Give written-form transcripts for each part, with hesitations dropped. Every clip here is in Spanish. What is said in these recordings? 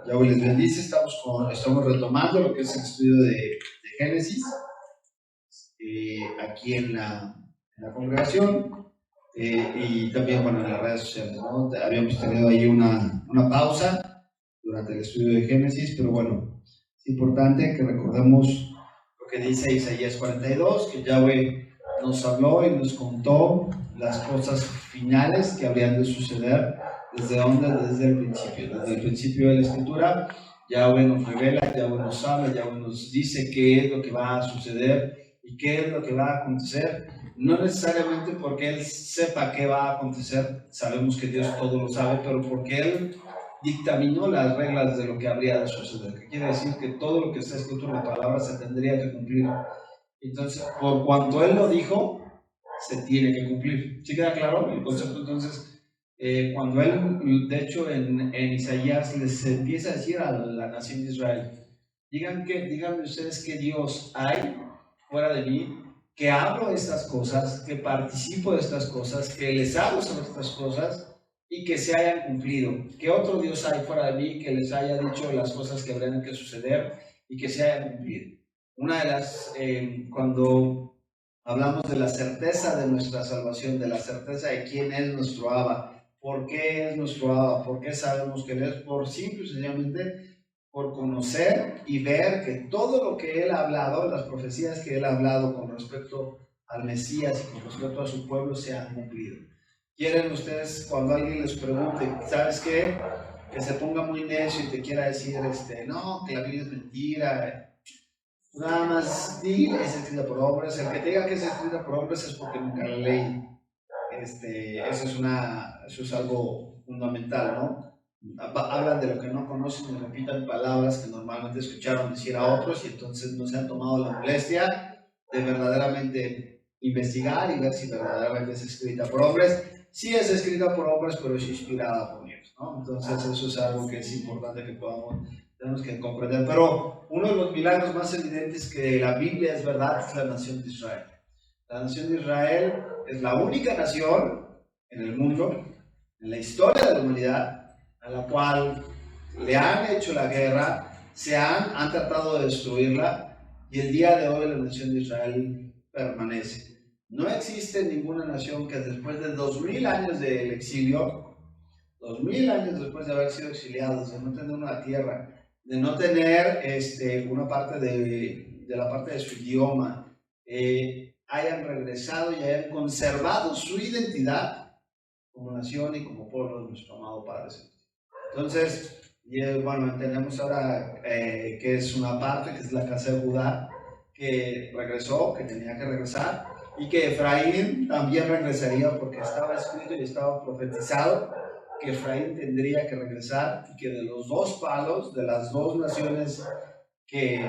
Yahweh les bendice. Estamos retomando lo que es el estudio de Génesis aquí en la congregación y también, bueno, en las redes sociales, ¿no? Habíamos tenido ahí una pausa durante el estudio de Génesis, pero bueno, es importante que recordemos lo que dice Isaías 42, que Yahweh nos habló y nos contó las cosas finales que habrían de suceder. ¿Desde dónde? Desde el principio. Desde el principio de la Escritura, Yahweh nos revela, Yahweh nos habla, Yahweh nos dice qué es lo que va a suceder y qué es lo que va a acontecer. No necesariamente porque Él sepa qué va a acontecer, sabemos que Dios todo lo sabe, pero porque Él dictaminó las reglas de lo que habría de suceder. ¿Qué quiere decir? Que todo lo que está escrito en la palabra se tendría que cumplir. Entonces, por cuanto Él lo dijo, se tiene que cumplir. ¿Sí queda claro el concepto? Entonces, cuando Él, de hecho, en Isaías les empieza a decir a la nación de Israel, díganme ustedes qué Dios hay fuera de mí, que hablo estas cosas, que participo de estas cosas, que les hablo sobre estas cosas y que se hayan cumplido. ¿Qué otro Dios hay fuera de mí que les haya dicho las cosas que habrían que suceder y que se hayan cumplido? Una de las, cuando hablamos de la certeza de nuestra salvación, de la certeza de quién es nuestro Abba, por qué es nuestro Abba, por qué sabemos que Él es, por simple y sencillamente por conocer y ver que todo lo que Él ha hablado, las profecías que Él ha hablado con respecto al Mesías y con respecto a su pueblo se han cumplido. ¿Quieren ustedes, cuando alguien les pregunte, ¿sabes qué? Que se ponga muy necio y te quiera decir, no, que la Biblia es mentira, nada más di, es escrita por hombres. El que te diga que es escrita por hombres es porque nunca la leí. Eso es algo fundamental, ¿no? Hablan de lo que no conocen y repitan palabras que normalmente escucharon decir a otros y entonces no se han tomado la molestia de verdaderamente investigar y ver si verdaderamente es escrita por hombres. Sí es escrita por hombres, pero es inspirada por Dios, ¿no? Entonces eso es algo que es importante que tenemos que comprender. Pero uno de los milagros más evidentes que la Biblia es verdad es la nación de Israel. La nación de Israel es la única nación en el mundo, en la historia de la humanidad, a la cual le han hecho la guerra, han tratado de destruirla, y el día de hoy la nación de Israel permanece. No existe ninguna nación que después de 2000 años del exilio, 2000 años después de haber sido exiliados, de no tener una tierra, de no tener una parte de la parte de su idioma, hayan regresado y hayan conservado su identidad como nación y como pueblo de nuestro amado Padre Celestial. Entonces, bueno, entendemos ahora que es una parte, que es la casa de Judá, que regresó, que tenía que regresar, y que Efraín también regresaría porque estaba escrito y estaba profetizado que Efraín tendría que regresar y que de los dos palos, de las dos naciones que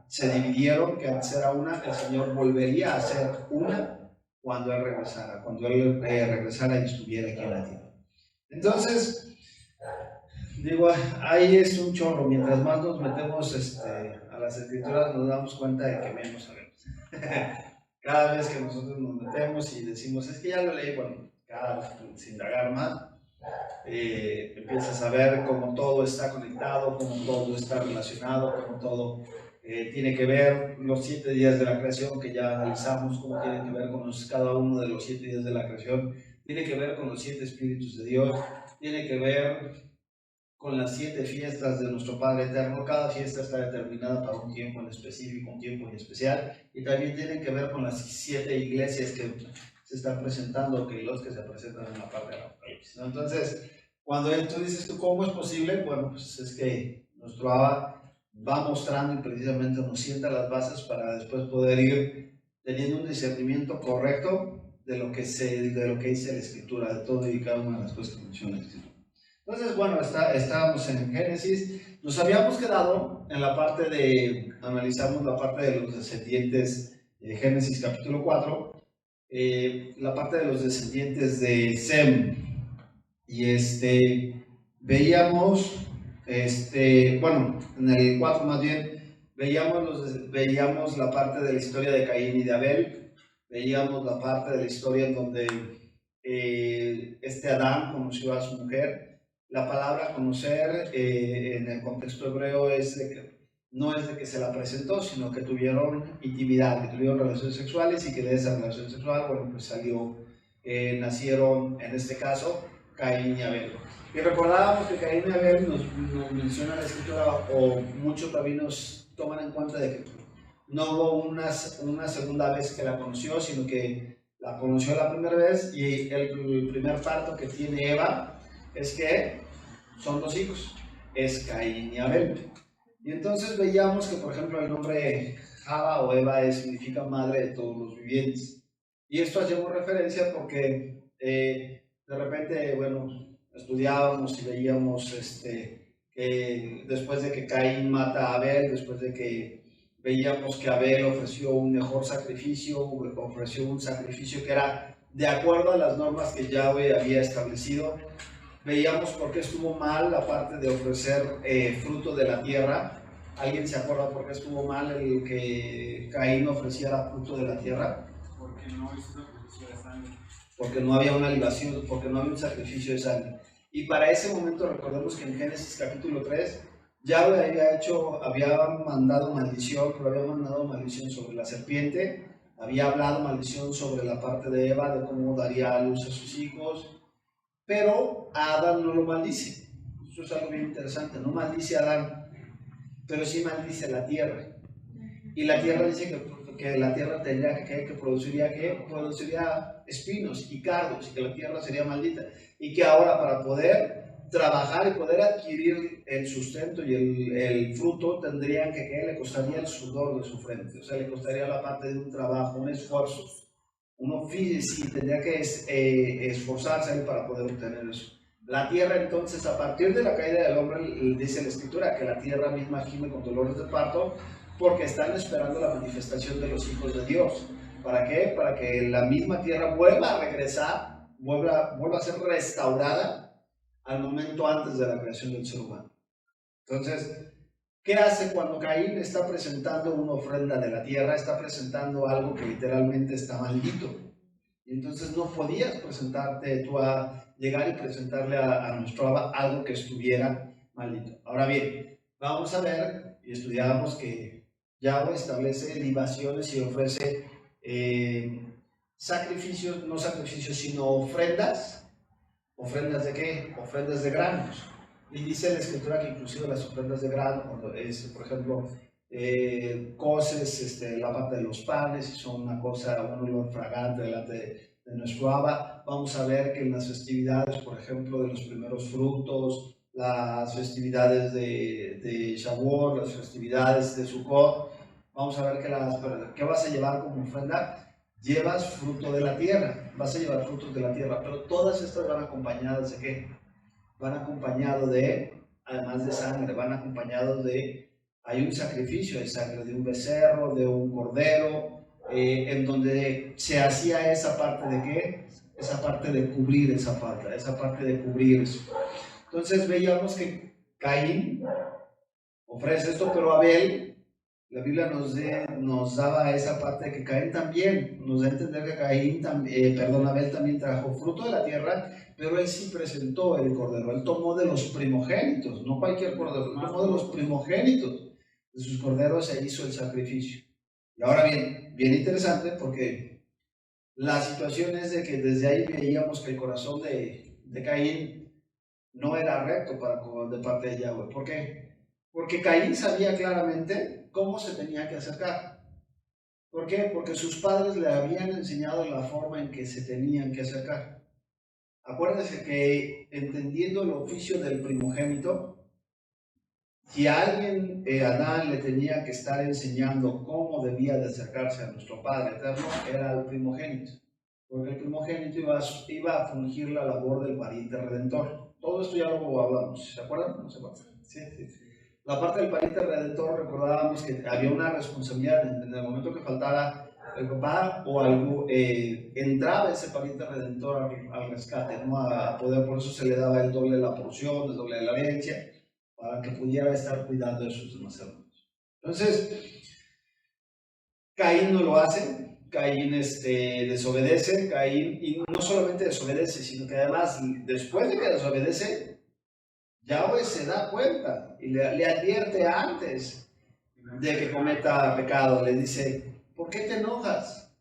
se dividieron, que antes era una, el Señor volvería a ser una cuando Él regresara y estuviera aquí en la tierra. Entonces, digo, ahí es un chorro. Mientras más nos metemos a las escrituras, nos damos cuenta de que menos sabemos. Cada vez que nosotros nos metemos y decimos, es que ya lo leí, bueno, cada vez sin indagar más, empiezas a ver cómo todo está conectado, cómo todo está relacionado, cómo todo tiene que ver los 7 días de la creación que ya analizamos, cómo tiene que ver con cada uno de los 7 días de la creación, tiene que ver con los 7 espíritus de Dios, tiene que ver con las 7 fiestas de nuestro Padre Eterno. Cada fiesta está determinada para un tiempo en específico, un tiempo en especial, y también tienen que ver con las 7 iglesias que se están presentando, que los que se presentan en la parte de la Apocalipsis, ¿no? Entonces, cuando tú dices, ¿tú cómo es posible? Bueno, pues es que nuestro Abba va mostrando y precisamente nos sienta las bases para después poder ir teniendo un discernimiento correcto de lo que dice la Escritura, de todo y cada una de las cosas que menciona la Escritura. Entonces, bueno, estábamos en Génesis. Nos habíamos quedado en la parte analizamos la parte de los descendientes de Génesis capítulo 4, la parte de los descendientes de Sem. Y veíamos, bueno, en el 4 más bien, veíamos la parte de la historia de Caín y de Abel, veíamos la parte de la historia en donde Adán conoció a su mujer, La palabra conocer en el contexto hebreo es de que no es de que se la presentó, sino que tuvieron intimidad, que tuvieron relaciones sexuales y que de esa relación sexual, bueno, pues nacieron, en este caso, Caín y Abel. Y recordábamos que Caín y Abel nos menciona la escritura, o muchos rabinos toman en cuenta de que no hubo una segunda vez que la conoció, sino que la conoció la primera vez, y el primer parto que tiene Eva es que son dos hijos, es Caín y Abel. Y entonces veíamos que, por ejemplo, el nombre Java o Eva significa madre de todos los vivientes. Y esto hacemos referencia porque de repente, bueno, estudiábamos y veíamos que después de que Caín mata a Abel, después de que veíamos que Abel ofreció un mejor sacrificio, ofreció un sacrificio que era de acuerdo a las normas que Yahweh había establecido. Veíamos por qué estuvo mal la parte de ofrecer fruto de la tierra. ¿Alguien se acuerda por qué estuvo mal el que Caín ofreciera fruto de la tierra? Porque no hizo sacrificio de sangre. Porque no había una libación, porque no había un sacrificio de sangre. Y para ese momento recordemos que en Génesis capítulo 3, Yahweh había mandado maldición, pero había mandado maldición sobre la serpiente, había hablado maldición sobre la parte de Eva, de cómo daría a luz a sus hijos, pero a Adán no lo maldice. Eso es algo bien interesante, no maldice a Adán, pero sí maldice a la tierra. Y la tierra dice que la tierra tendría que produciría espinos y cardos, y que la tierra sería maldita. Y que ahora, para poder trabajar y poder adquirir el sustento y el fruto, tendrían que le costaría el sudor de su frente. O sea, le costaría la parte de un trabajo, un esfuerzo. Uno sí tendría que esforzarse para poder obtener eso. La tierra, entonces, a partir de la caída del hombre, dice la escritura que la tierra misma gime con dolores de parto, porque están esperando la manifestación de los hijos de Dios. ¿Para qué? Para que la misma tierra vuelva a regresar, vuelva a ser restaurada al momento antes de la creación del ser humano. Entonces, ¿qué hace cuando Caín está presentando una ofrenda de la tierra? Está presentando algo que literalmente está maldito. Y entonces no podías presentarte tú a llegar y presentarle a nuestro Abba algo que estuviera maldito. Ahora bien, vamos a ver y estudiamos que Yahweh establece libaciones y ofrece sacrificios, no sacrificios, sino ofrendas. ¿Ofrendas de qué? Ofrendas de granos. Y dice la escritura que inclusive las ofrendas de grano, cuando es, por ejemplo, coces la parte de los panes, y son un olor fragante delante de nuestro Abba. Vamos a ver que en las festividades, por ejemplo, de los primeros frutos, las festividades de Shavuot, las festividades de Sukkot, vamos a ver que vas a llevar como ofrenda. Llevas fruto de la tierra, vas a llevar frutos de la tierra, pero todas estas van acompañadas de ¿qué? Van acompañados de, además de sangre, van acompañados de, hay un sacrificio de sangre, de un becerro, de un cordero, en donde se hacía esa parte de ¿qué? Esa parte de cubrir esa falta, esa parte de cubrir eso. Entonces veíamos que Caín ofrece esto, pero Abel, la Biblia nos daba esa parte de que Caín también, nos da a entender que Abel también trajo fruto de la tierra, pero él sí presentó el cordero, él tomó de los primogénitos, no cualquier cordero, tomó de los primogénitos de sus corderos e hizo el sacrificio. Y ahora bien interesante, porque la situación es de que desde ahí veíamos que el corazón de Caín no era recto de parte de Yahweh. ¿Por qué? Porque Caín sabía claramente cómo se tenía que acercar. ¿Por qué? Porque sus padres le habían enseñado la forma en que se tenían que acercar. Acuérdense que entendiendo el oficio del primogénito, si a alguien, Adán, le tenía que estar enseñando cómo debía de acercarse a nuestro Padre Eterno, era el primogénito. Porque el primogénito iba a fungir la labor del pariente redentor. Todo esto ya lo hablamos, ¿se acuerdan? ¿No se acuerdan? Sí. La parte del pariente redentor, recordábamos que había una responsabilidad en el momento que faltara el papá o algo, entraba ese pariente redentor al rescate, ¿no? A poder, por eso se le daba el doble de la porción, el doble de la herencia, para que pudiera estar cuidando de sus demás hermanos. Entonces, Caín no lo hace, Caín desobedece, Caín, y no solamente desobedece, sino que además, después de que desobedece, Yahweh se da cuenta y le advierte antes de que cometa pecado. Le dice, ¿por qué te enojas?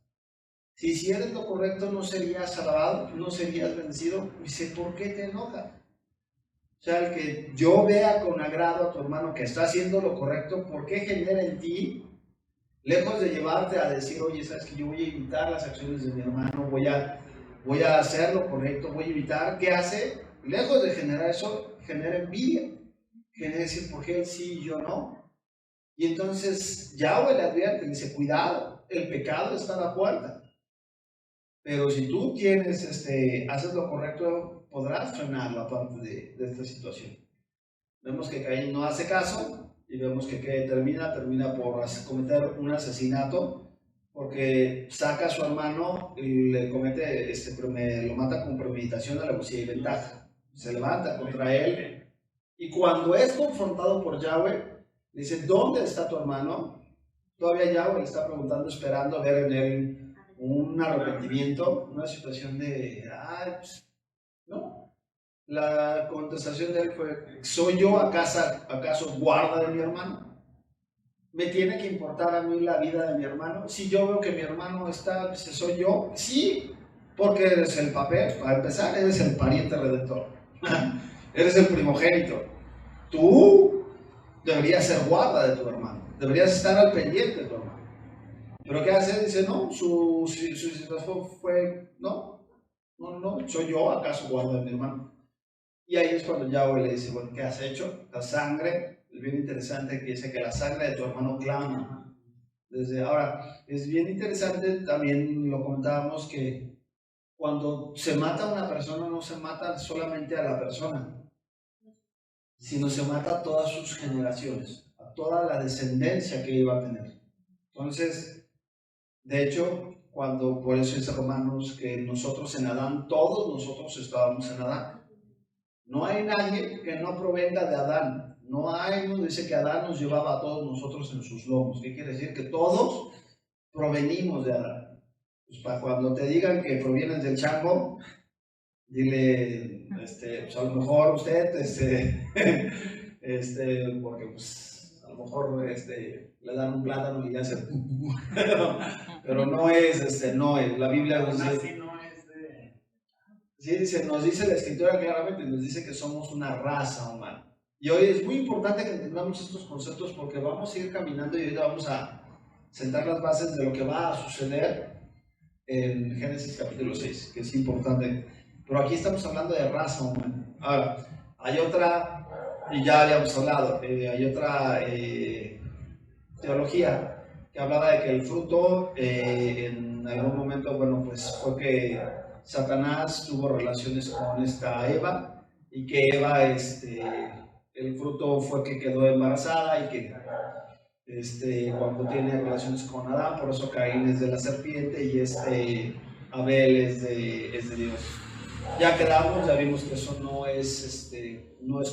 Si hicieras lo correcto, ¿no serías alabado? ¿No serías bendecido? Dice, ¿por qué te enojas? O sea, el que yo vea con agrado a tu hermano que está haciendo lo correcto, ¿por qué genera en ti, lejos de llevarte a decir, oye, sabes que yo voy a imitar las acciones de mi hermano, voy a hacer lo correcto, voy a imitar? ¿Qué hace? Lejos de generar eso, genera envidia. Genera decir, ¿por qué él sí y yo no? Y entonces Yahweh le advierte, le dice, cuidado, el pecado está a la puerta. Pero si tú haces lo correcto, podrás frenar la parte de esta situación. Vemos que Caín no hace caso y vemos que termina por cometer un asesinato porque saca a su hermano y le comete, lo mata con premeditación, alevosía y ventaja. Se levanta contra él y cuando es confrontado por Yahweh, dice, ¿dónde está tu hermano? Todavía Yahweh le está preguntando, esperando ver en él un arrepentimiento, una situación de, pues, no. La contestación de él fue, ¿soy yo acaso guarda de mi hermano? ¿Me tiene que importar a mí la vida de mi hermano? Si yo veo que mi hermano está, ¿soy yo? Sí, porque eres el papel, para empezar, eres el pariente redentor. Eres el primogénito. Tú deberías ser guarda de tu hermano, deberías estar al pendiente de tu hermano. Pero ¿qué hace? Dice, no, su situación fue, no, ¿soy yo acaso guarda de mi hermano? Y ahí es cuando Yahweh le dice, bueno, ¿qué has hecho? La sangre, es bien interesante que dice que la sangre de tu hermano clama. Desde ahora, es bien interesante, también lo comentábamos, que cuando se mata a una persona, no se mata solamente a la persona, sino se mata a todas sus generaciones, a toda la descendencia que iba a tener. Entonces, de hecho, por eso dice Romanos que nosotros en Adán, todos nosotros estábamos en Adán. No hay nadie que no provenga de Adán. No hay, nos dice que Adán nos llevaba a todos nosotros en sus lomos. ¿Qué quiere decir? Que todos provenimos de Adán. Pues para cuando te digan que provienes del chango, dile, pues a lo mejor usted, porque pues a lo mejor le dan un plátano y ya se... pero no es, no es. La Biblia nos dice... Sí, nos dice la escritura claramente, nos dice que somos una raza humana. Y hoy es muy importante que entendamos estos conceptos porque vamos a ir caminando y ahorita vamos a sentar las bases de lo que va a suceder en Génesis capítulo 6, que es importante. Pero aquí estamos hablando de raza humana. Ahora, hay otra, y ya habíamos hablado, hay otra teología que hablaba de que el fruto en algún momento, bueno, pues fue que Satanás tuvo relaciones con esta Eva y que Eva, el fruto fue que quedó embarazada y que cuando tiene relaciones con Adán, por eso Caín es de la serpiente y Abel es de Dios. Ya quedamos, ya vimos que eso no es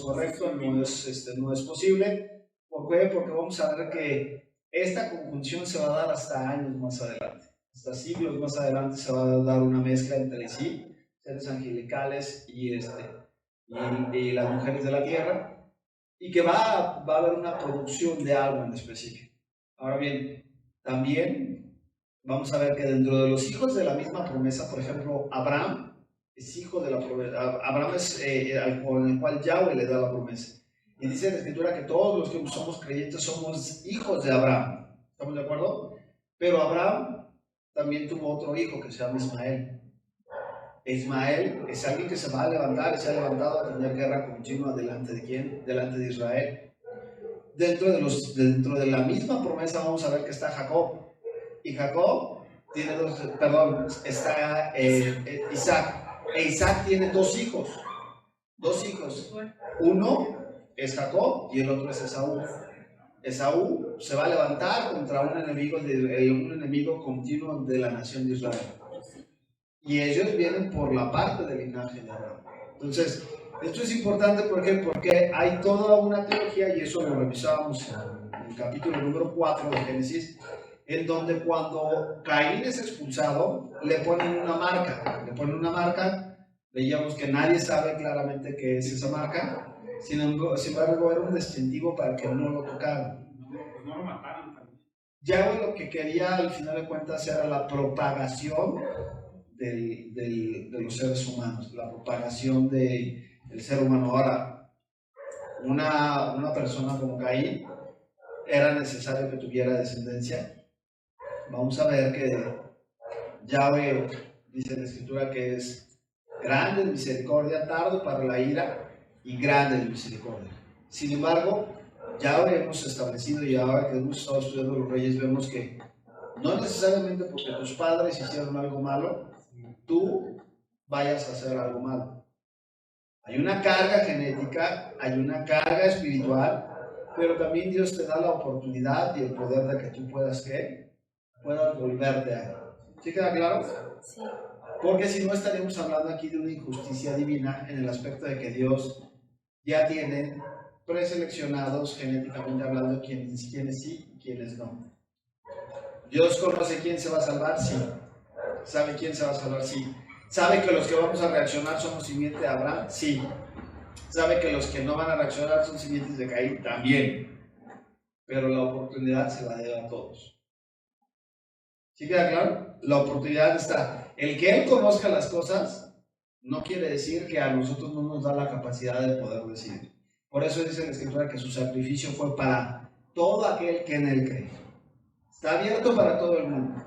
correcto, no es posible. ¿Por qué? Porque vamos a ver que esta conjunción se va a dar hasta años más adelante. Hasta siglos más adelante se va a dar una mezcla entre sí, seres angelicales y las mujeres de la tierra, y que va a haber una producción de algo en específico. Ahora bien, también vamos a ver que dentro de los hijos de la misma promesa, por ejemplo, Abraham es hijo de la promesa. Abraham es con el cual Yahweh le da la promesa. Y dice la escritura que todos los que somos creyentes somos hijos de Abraham. ¿Estamos de acuerdo? Pero Abraham también tuvo otro hijo que se llama Ismael. Ismael es alguien que se va a levantar y se ha levantado a tener guerra continua delante de ¿quién? Delante de Israel. Dentro de la misma promesa vamos a ver que está Jacob. Y Jacob tiene está Isaac. E Isaac tiene dos hijos. Uno es Jacob y el otro es Esaú. Esaú se va a levantar contra un enemigo continuo de la nación de Israel. Y ellos vienen por la parte del linaje de Abraham. Entonces, esto es importante porque hay toda una teología, y eso lo revisábamos en el capítulo número 4 de Génesis, en donde cuando Caín es expulsado, le ponen una marca. Veíamos que nadie sabe claramente qué es esa marca, Sin embargo, era un distintivo para que no lo tocaran. Pues no lo mataron también. Yahweh lo que quería al final de cuentas era la propagación de los seres humanos, la propagación del ser humano. Ahora, una persona como Caín, era necesario que tuviera descendencia. Vamos a ver que Yahweh dice en la escritura que es grande en misericordia, tardo para la ira y grande en misericordia. Sin embargo, Yahweh hemos establecido, y ahora que hemos estado estudiando los reyes, vemos que no necesariamente porque tus padres hicieron algo malo, tú vayas a hacer algo malo. Hay una carga genética, hay una carga espiritual, pero también Dios te da la oportunidad y el poder de que tú puedas, ¿qué? Puedas volverte a Él. ¿Sí queda claro? Sí. Porque si no estaríamos hablando aquí de una injusticia divina en el aspecto de que Dios ya tiene preseleccionados genéticamente hablando quiénes sí y quiénes no. Dios conoce quién se va a salvar, sí. ¿Sabe quién se va a salvar? Sí. ¿Sabe que los que vamos a reaccionar somos simiente de Abraham? Sí. ¿Sabe que los que no van a reaccionar son simientes de Caín? También. Pero la oportunidad se la debe a todos. ¿Sí queda claro? La oportunidad está. El que Él conozca las cosas no quiere decir que a nosotros no nos da la capacidad de poder decidir. Por eso dice la Escritura que su sacrificio fue para todo aquel que en Él cree. Está abierto para todo el mundo.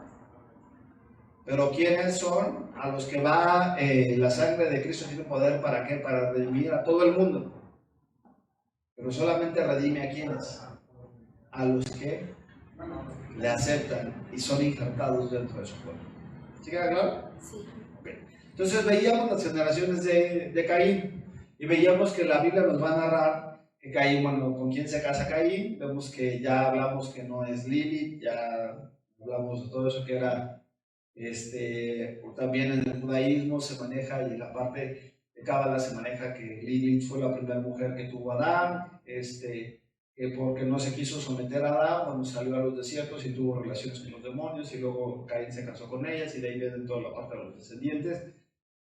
Pero ¿quiénes son? A los que va la sangre de Cristo tiene poder ¿para qué? Para redimir a todo el mundo. Pero solamente redime a quienes? A los que le aceptan y son injertados dentro de su cuerpo. ¿Sí queda claro? Sí. Entonces veíamos las generaciones de Caín y veíamos que la Biblia nos va a narrar que Caín, bueno, ¿con quién se casa Caín? Vemos que ya hablamos que no es Lilith, ya hablamos de todo eso que era, también en el judaísmo se maneja y en la parte de Cábala se maneja que Lilith fue la primera mujer que tuvo Adán, que porque no se quiso someter a Adán cuando salió a los desiertos y tuvo relaciones con los demonios y luego Caín se casó con ellas y de ahí viene toda la parte de los descendientes.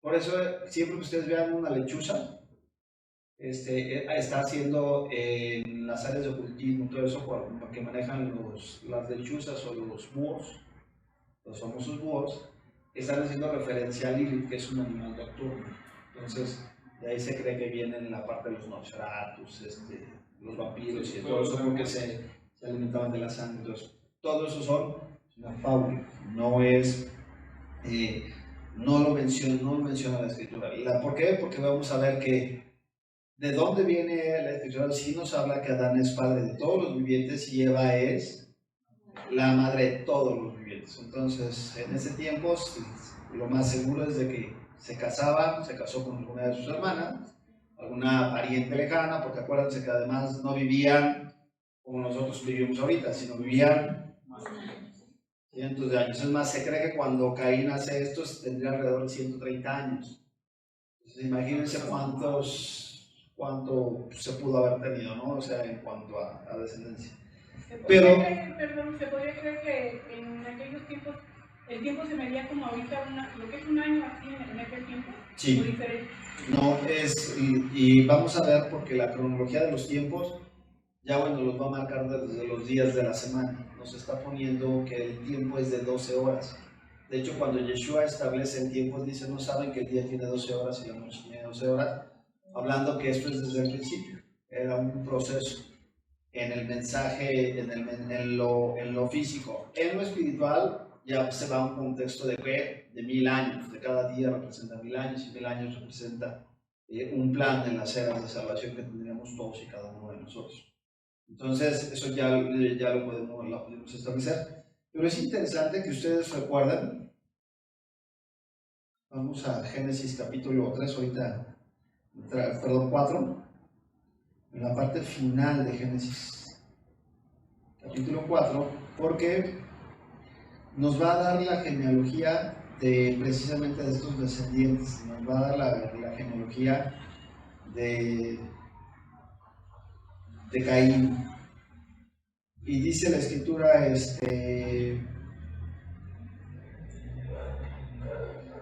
Por eso, siempre que ustedes vean una lechuza, está haciendo en las áreas de cultivo, todo eso, porque manejan las lechuzas o los búhos, los famosos búhos, están haciendo referencia a Lilith, que es un animal nocturno. Entonces, de ahí se cree que vienen la parte de los Nosferatus, los vampiros y todo eso, porque se alimentaban de la sangre. Entonces, todo eso son una fábula, no es. No lo menciona la escritura. ¿Por qué? Porque vamos a ver que de dónde viene la escritura. Sí nos habla que Adán es padre de todos los vivientes y Eva es la madre de todos los vivientes. Entonces, en ese tiempo, lo más seguro es de que se casó con alguna de sus hermanas, alguna pariente lejana, porque acuérdense que además no vivían como nosotros vivimos ahorita, sino vivían cientos de años. Es más, se cree que cuando Caín hace esto tendría alrededor de 130 años. Entonces, imagínense cuánto se pudo haber tenido, ¿no? O sea, en cuanto a descendencia. ¿Se Pero podría creer que en aquellos tiempos el tiempo se medía como ahorita, lo que es un año así en aquel tiempo? Sí. ¿O diferente? No, y vamos a ver porque la cronología de los tiempos ya bueno, los va a marcar desde los días de la semana. Nos está poniendo que el tiempo es de 12 horas. De hecho, cuando Yeshua establece el tiempo, él dice, no saben que el día tiene 12 horas y la noche tiene 12 horas, hablando que esto es desde el principio. Era un proceso en el mensaje, en lo físico. En lo espiritual ya se va a un contexto de ¿qué? De 1000 años. De cada día representa 1000 años y 1000 años representa un plan de las eras de salvación que tendríamos todos y cada uno de nosotros. Entonces, eso ya lo podemos establecer. Pero es interesante que ustedes recuerden, vamos a Génesis capítulo 3, ahorita, perdón, 4, en la parte final de Génesis capítulo 4, porque nos va a dar la genealogía precisamente de estos descendientes, nos va a dar la genealogía de Caín. Y dice la escritura,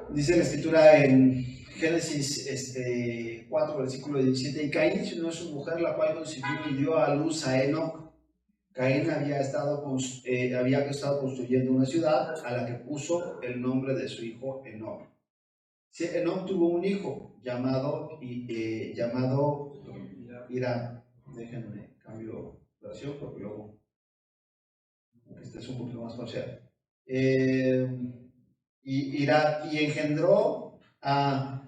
dice la escritura en Génesis 4, versículo 17. Y Caín se unió a su mujer, la cual concibió y dio a luz a Enoc. Caín había estado construyendo una ciudad a la que puso el nombre de su hijo Enoc. Enoc tuvo un hijo llamado Irán. Déjenme cambio de versión porque luego este es un poquito más parcial. Y engendró a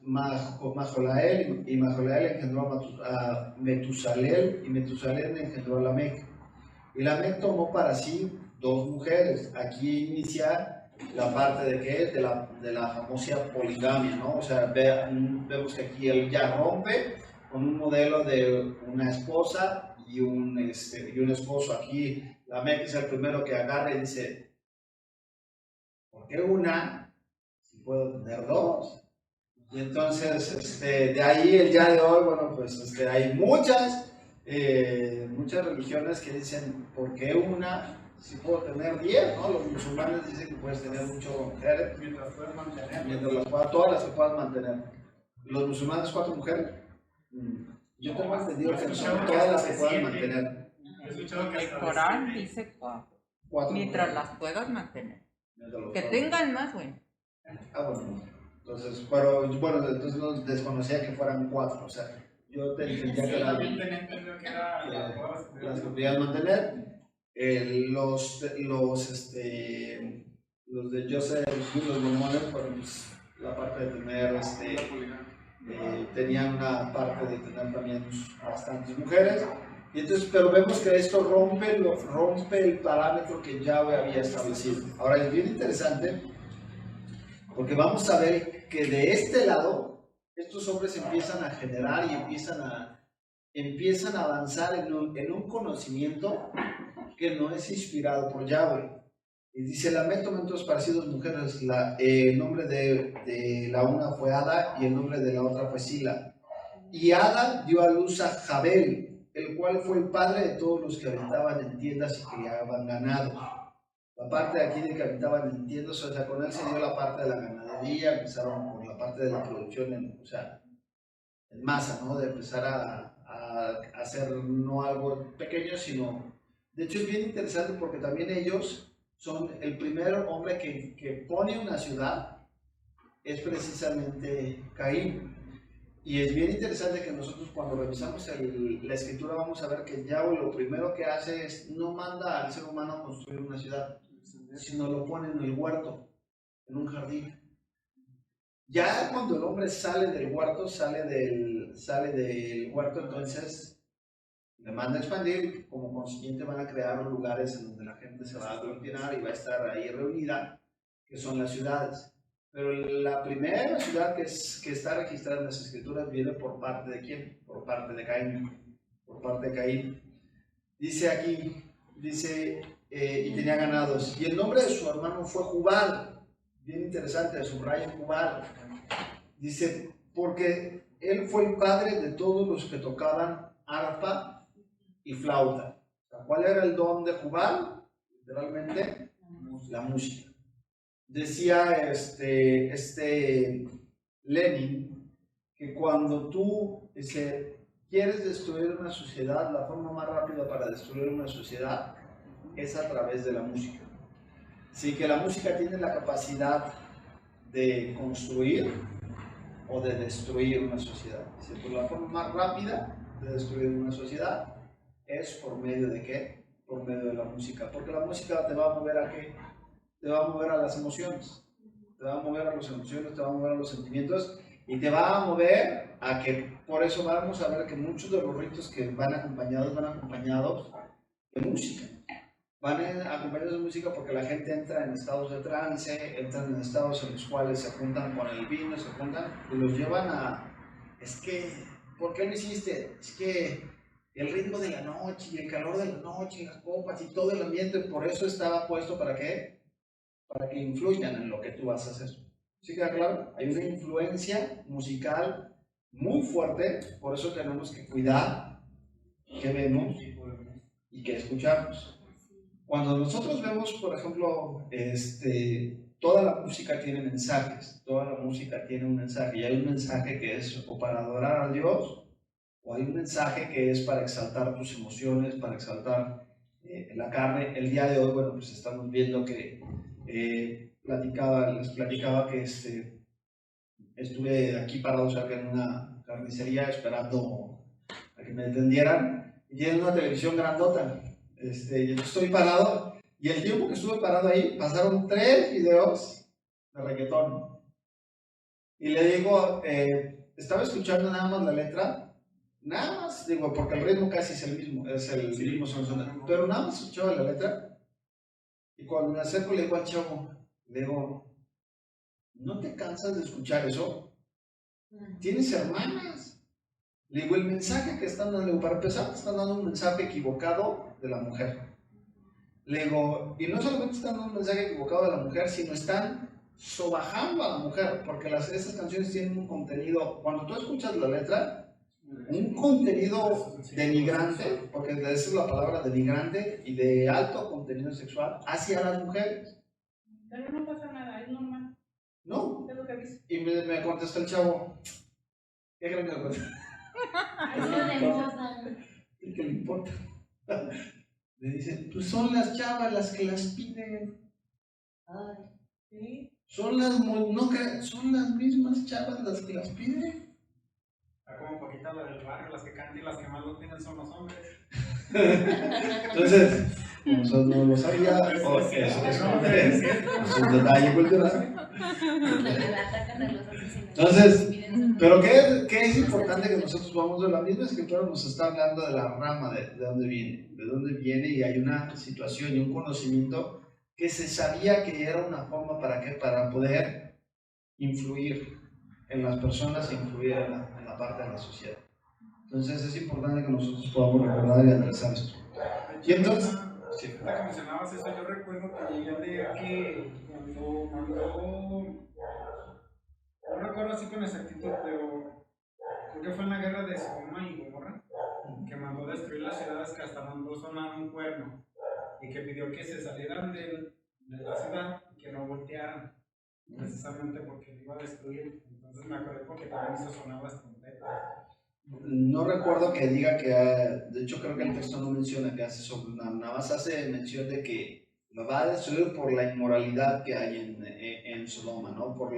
Majolael, y Majolael engendró a Metusalel, y Metusalel engendró a Lamec. Y Lamec tomó para sí 2 mujeres. Aquí inicia la parte de ¿qué? De la famosa poligamia, ¿no? O sea, vemos que aquí él ya rompe con un modelo de una esposa y un esposo. Aquí Lamec es el primero que agarra y dice, ¿por qué una si puedo tener 2? Y entonces, de ahí el día de hoy, bueno, pues hay muchas religiones que dicen, ¿por qué una si puedo tener 10? ¿No? Los musulmanes dicen que puedes tener muchas mujeres, Mientras puedes mantener. todas las que puedas mantener. Los musulmanes 4 mujeres. Yo tengo entendido que son todas las que puedan mantener. He escuchado que El hasta Corán dice 4, 4 mientras mujeres. las puedas mantener. Mientras Que los tengan más, bueno. bueno. Entonces, pero bueno, entonces no desconocía que fueran 4. O sea, yo entendía que yo eran también tenía entendido que era las que podían mantener. Los de Joseph, los mormones, bueno, pues, la parte de tener, tenían una parte de tener también bastantes mujeres. Y entonces, pero vemos que esto rompe el parámetro que Yahweh había establecido. Ahora es bien interesante porque vamos a ver que de este lado estos hombres empiezan a generar y empiezan a avanzar en un conocimiento que no es inspirado por Yahweh. Y dice, Lamec tomó entonces para sí 2 mujeres, el nombre de la una fue Ada y el nombre de la otra fue Sila. Y Ada dio a luz a Jabel, el cual fue el padre de todos los que habitaban en tiendas y criaban ganado. La parte de aquí de que habitaban en tiendas, o sea, con él se dio la parte de la ganadería, empezaron con la parte de la producción en masa, ¿no? De empezar a hacer no algo pequeño, sino... De hecho es bien interesante porque también ellos son el primer hombre que pone una ciudad, es precisamente Caín. Y es bien interesante que nosotros cuando revisamos la escritura vamos a ver que Yahweh lo primero que hace es no manda al ser humano a construir una ciudad, sino lo pone en el huerto, en un jardín. Ya cuando el hombre sale del huerto, entonces le manda a expandir, como consiguiente van a crear lugares en donde la gente se va a aglutinar y va a estar ahí reunida, que son las ciudades. Pero la primera ciudad que está registrada en las escrituras viene por parte de ¿quién? Por parte de Caín. Por parte de Caín. Dice aquí, y tenía ganados. Y el nombre de su hermano fue Jubal. Bien interesante, subraya Jubal. Dice, porque él fue el padre de todos los que tocaban arpa y flauta. ¿Cuál era el don de Jubal? Literalmente, la música. Decía Lenin que cuando tú quieres destruir una sociedad, la forma más rápida para destruir una sociedad es a través de la música. Así que la música tiene la capacidad de construir o de destruir una sociedad. Pues la forma más rápida de destruir una sociedad es por medio de ¿qué? Por medio de la música. Porque la música te va a mover a ¿qué? Te va a mover a las emociones. Te va a mover a las emociones, te va a mover a los sentimientos y te va a mover a que, por eso vamos a ver que muchos de los ritos que van acompañados de música. Van acompañados de música porque la gente entra en estados de trance, entran en estados en los cuales se juntan con el vino, se juntan y los llevan ¿por qué lo hiciste? Es que el ritmo de la noche y el calor de la noche y las copas y todo el ambiente, por eso estaba puesto ¿para qué? Para que influyan en lo que tú vas a hacer. ¿Sí queda claro? Hay una influencia musical muy fuerte, por eso tenemos que cuidar qué vemos y qué escuchamos. Cuando nosotros vemos, por ejemplo, toda la música tiene mensajes, toda la música tiene un mensaje, y hay un mensaje que es o para adorar a Dios, o hay un mensaje que es para exaltar tus emociones, para exaltar la carne. El día de hoy, bueno, pues estamos viendo que les platicaba que estuve aquí parado cerca en una carnicería esperando a que me atendieran, y tienen una televisión grandota. Yo estoy parado, y el tiempo que estuve parado ahí pasaron 3 videos de reggaetón. Y le digo, estaba escuchando nada más la letra, nada más, digo, porque el ritmo casi es el mismo, son, pero nada más escuchaba la letra. Y cuando me acerco le digo al chavo, le digo, ¿no te cansas de escuchar eso? ¿Tienes hermanas? Le digo, el mensaje que están dando, para empezar, están dando un mensaje equivocado de la mujer. Le digo, y no solamente están dando un mensaje equivocado de la mujer, sino están sobajando a la mujer, porque esas canciones tienen un contenido, cuando tú escuchas la letra, un contenido denigrante, porque esa es la palabra denigrante, y de alto contenido sexual hacia las mujeres. Pero no pasa nada, es normal. No. Es lo que dice. Y me contesta el chavo, ¿qué creen que le contesta? ¿Y qué le importa? Me dice, pues son las chavas las que las piden. Sí. Son las mismas chavas las que las piden. Está como poquita la del barrio, las que cantan y las que más lo tienen son los hombres. Entonces, nosotros no lo sabía, es un detalle cultural. Entonces, pero ¿qué es importante que nosotros vamos de la misma escritura? Nos está hablando de la rama, de dónde viene, y hay una situación y un conocimiento que se sabía que era una forma para poder influir en las personas e influir en la parte de la sociedad. Entonces es importante que nosotros podamos recordar y analizar esto. Y entonces, sí, ahorita que mencionabas eso, yo recuerdo que llegué a leer que cuando no recuerdo así con exactitud, pero creo que fue en la guerra de Sodoma y Gomorra, que mandó destruir las ciudades, que hasta mandó sonar un cuerno, y que pidió que se salieran de la ciudad y que no voltearan, precisamente porque lo iba a destruir. Entonces me acordé porque también hizo sonar las trompetas. No recuerdo que diga que, de hecho creo que el texto no menciona que hace sobre, nada más hace mención de que lo va a destruir por la inmoralidad que hay en Sodoma, ¿no? Por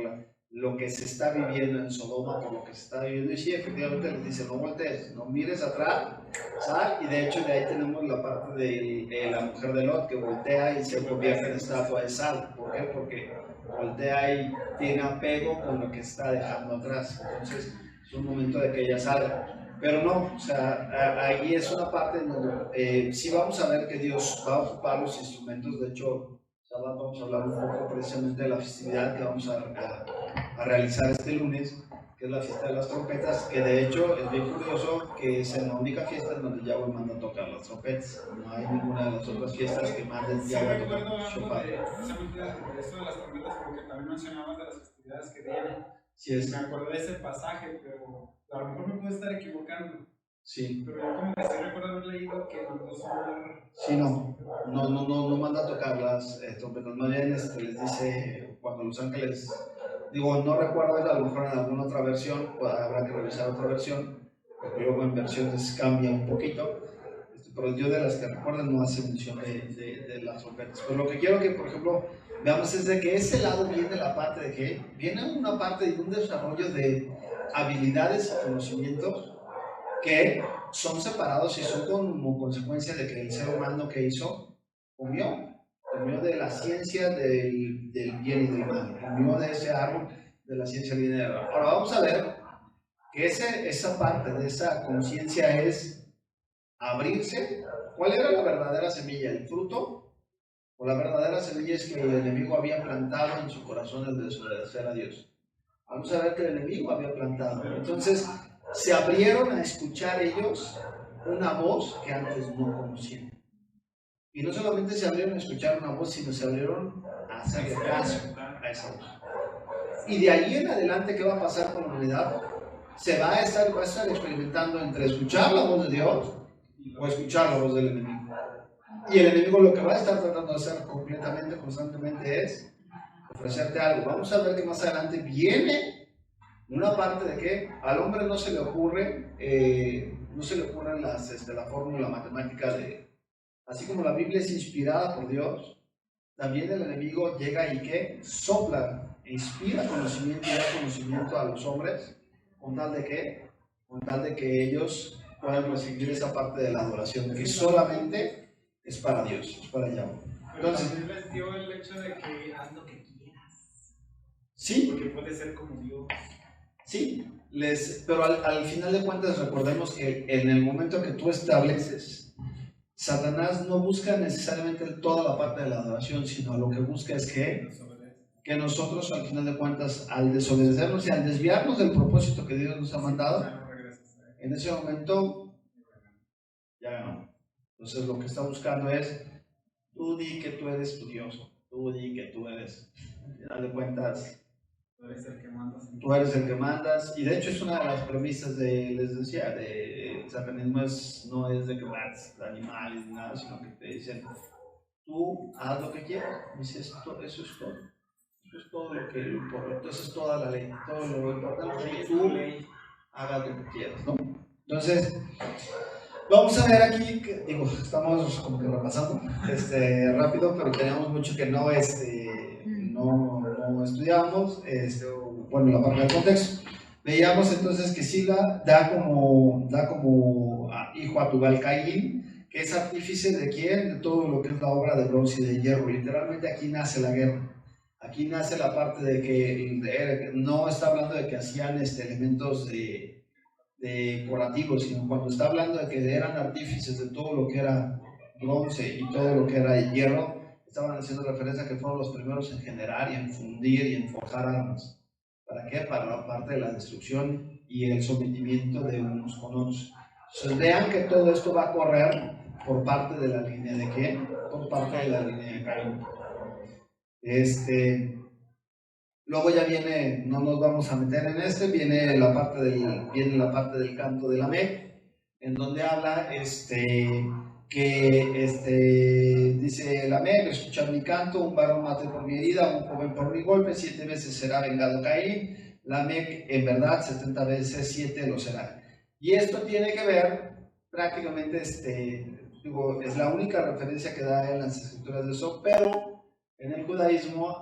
lo que se está viviendo en Sodoma, por lo que se está viviendo. Y sí, efectivamente les dice, no voltees, no mires atrás, sal. Y de hecho de ahí tenemos la parte de la mujer de Lot que voltea y se convierte en estatua de sal. ¿Por qué? Porque voltea y tiene apego con lo que está dejando atrás. Entonces es un momento de que ella salga, pero no, o sea, ahí es una parte en donde sí vamos a ver que Dios va a ocupar los instrumentos. De hecho, vamos a hablar un poco precisamente de la festividad que vamos a realizar este lunes, que es la fiesta de las trompetas, que de hecho es bien curioso que es la única fiesta en donde Yahweh manda a tocar las trompetas. No hay ninguna de las otras fiestas que manden Yahweh a tocar shofar. Precisamente de eso de las trompetas, porque también mencionabas de las festividades que vienen. Sí es. Me acordé de ese pasaje, pero a lo mejor me puedo estar equivocando. Sí. Pero yo como que sí recuerdo haber leído que mandó sonar. Sí, no manda a tocar las trompetas. Más bien les dice cuando los ángeles, digo, no recuerdo, a lo mejor en alguna otra versión, pues habrá que revisar otra versión, porque luego en versiones cambia un poquito. Pero yo de las que recuerdo no hace mención de las trompetas. Pero lo que quiero que, por ejemplo, veamos es de que ese lado viene la parte de que viene una parte de un desarrollo de habilidades y conocimientos que son separados y son como consecuencia de que el ser humano que hizo comió de la ciencia del bien y del mal, comió de ese árbol de la ciencia del bien y del mal. Ahora vamos a ver que esa parte de esa conciencia es abrirse. ¿Cuál era la verdadera semilla? ¿El fruto? ¿O la verdadera semilla es que el enemigo había plantado en su corazón el desobedecer a Dios? Vamos a ver que el enemigo había plantado. Entonces se abrieron a escuchar ellos una voz que antes no conocían. Y no solamente se abrieron a escuchar una voz, sino se abrieron a hacerle caso a esa voz. Y de ahí en adelante, ¿qué va a pasar con la humanidad? Se va a estar experimentando entre escuchar la voz de Dios o escuchar la voz del enemigo. Y el enemigo lo que va a estar tratando de hacer completamente, constantemente es ofrecerte algo. Vamos a ver que más adelante viene una parte de que al hombre no se le ocurre, la fórmula matemática de, así como la Biblia es inspirada por Dios, también el enemigo llega y que sopla e inspira conocimiento y da conocimiento a los hombres, con tal de que, ellos puedan recibir esa parte de la adoración, que solamente es para Dios, es para Yahweh. Entonces, también les dio el hecho de que haz lo que quieras. Sí. Porque puede ser como Dios. Sí, pero al final de cuentas recordemos que en el momento que tú estableces, Satanás no busca necesariamente toda la parte de la adoración, sino lo que busca es que nosotros al final de cuentas, al desobedecernos y al desviarnos del propósito que Dios nos ha mandado, en ese momento ya ganó. Entonces lo que está buscando es, tú di que tú eres tu Dios, tú di que tú eres, al final de cuentas, tú eres el que mandas. Tú eres el que mandas, y de hecho es una de las premisas les decía, de satanismo no es de que mates animales ni nada, sino que te dicen, tú haz lo que quieras. Dice, eso es todo. Eso es todo lo que importa. Entonces es toda la ley, todo lo importante es que tú hagas lo que quieras, ¿no? Entonces, vamos a ver aquí, estamos como que repasando rápido, pero teníamos mucho que no estudiamos, bueno, la parte del contexto. Veíamos entonces que Sila da como hijo a Tubal-Caín, que es artífice de quién, de todo lo que es la obra de bronce y de hierro. Literalmente aquí nace la guerra. Aquí nace la parte de que no está hablando de que hacían elementos decorativos, sino cuando está hablando de que eran artífices de todo lo que era bronce y todo lo que era hierro, estaban haciendo referencia a que fueron los primeros en generar y en fundir y en forjar armas. ¿Para qué? Para la parte de la destrucción y el sometimiento de unos con otros. Entonces vean que todo esto va a correr por parte de la línea de ¿qué? Por parte de la línea de Caín. Luego ya viene, no nos vamos a meter en viene la parte del canto de Lamec, en donde habla dice Lamec, escuchad mi canto, un varón mate por mi herida, un joven por mi golpe, 7 veces será vengado Caín. Lamec en verdad 70 veces 7 lo será. Y esto tiene que ver prácticamente, es la única referencia que da en las escrituras de eso, pero en el judaísmo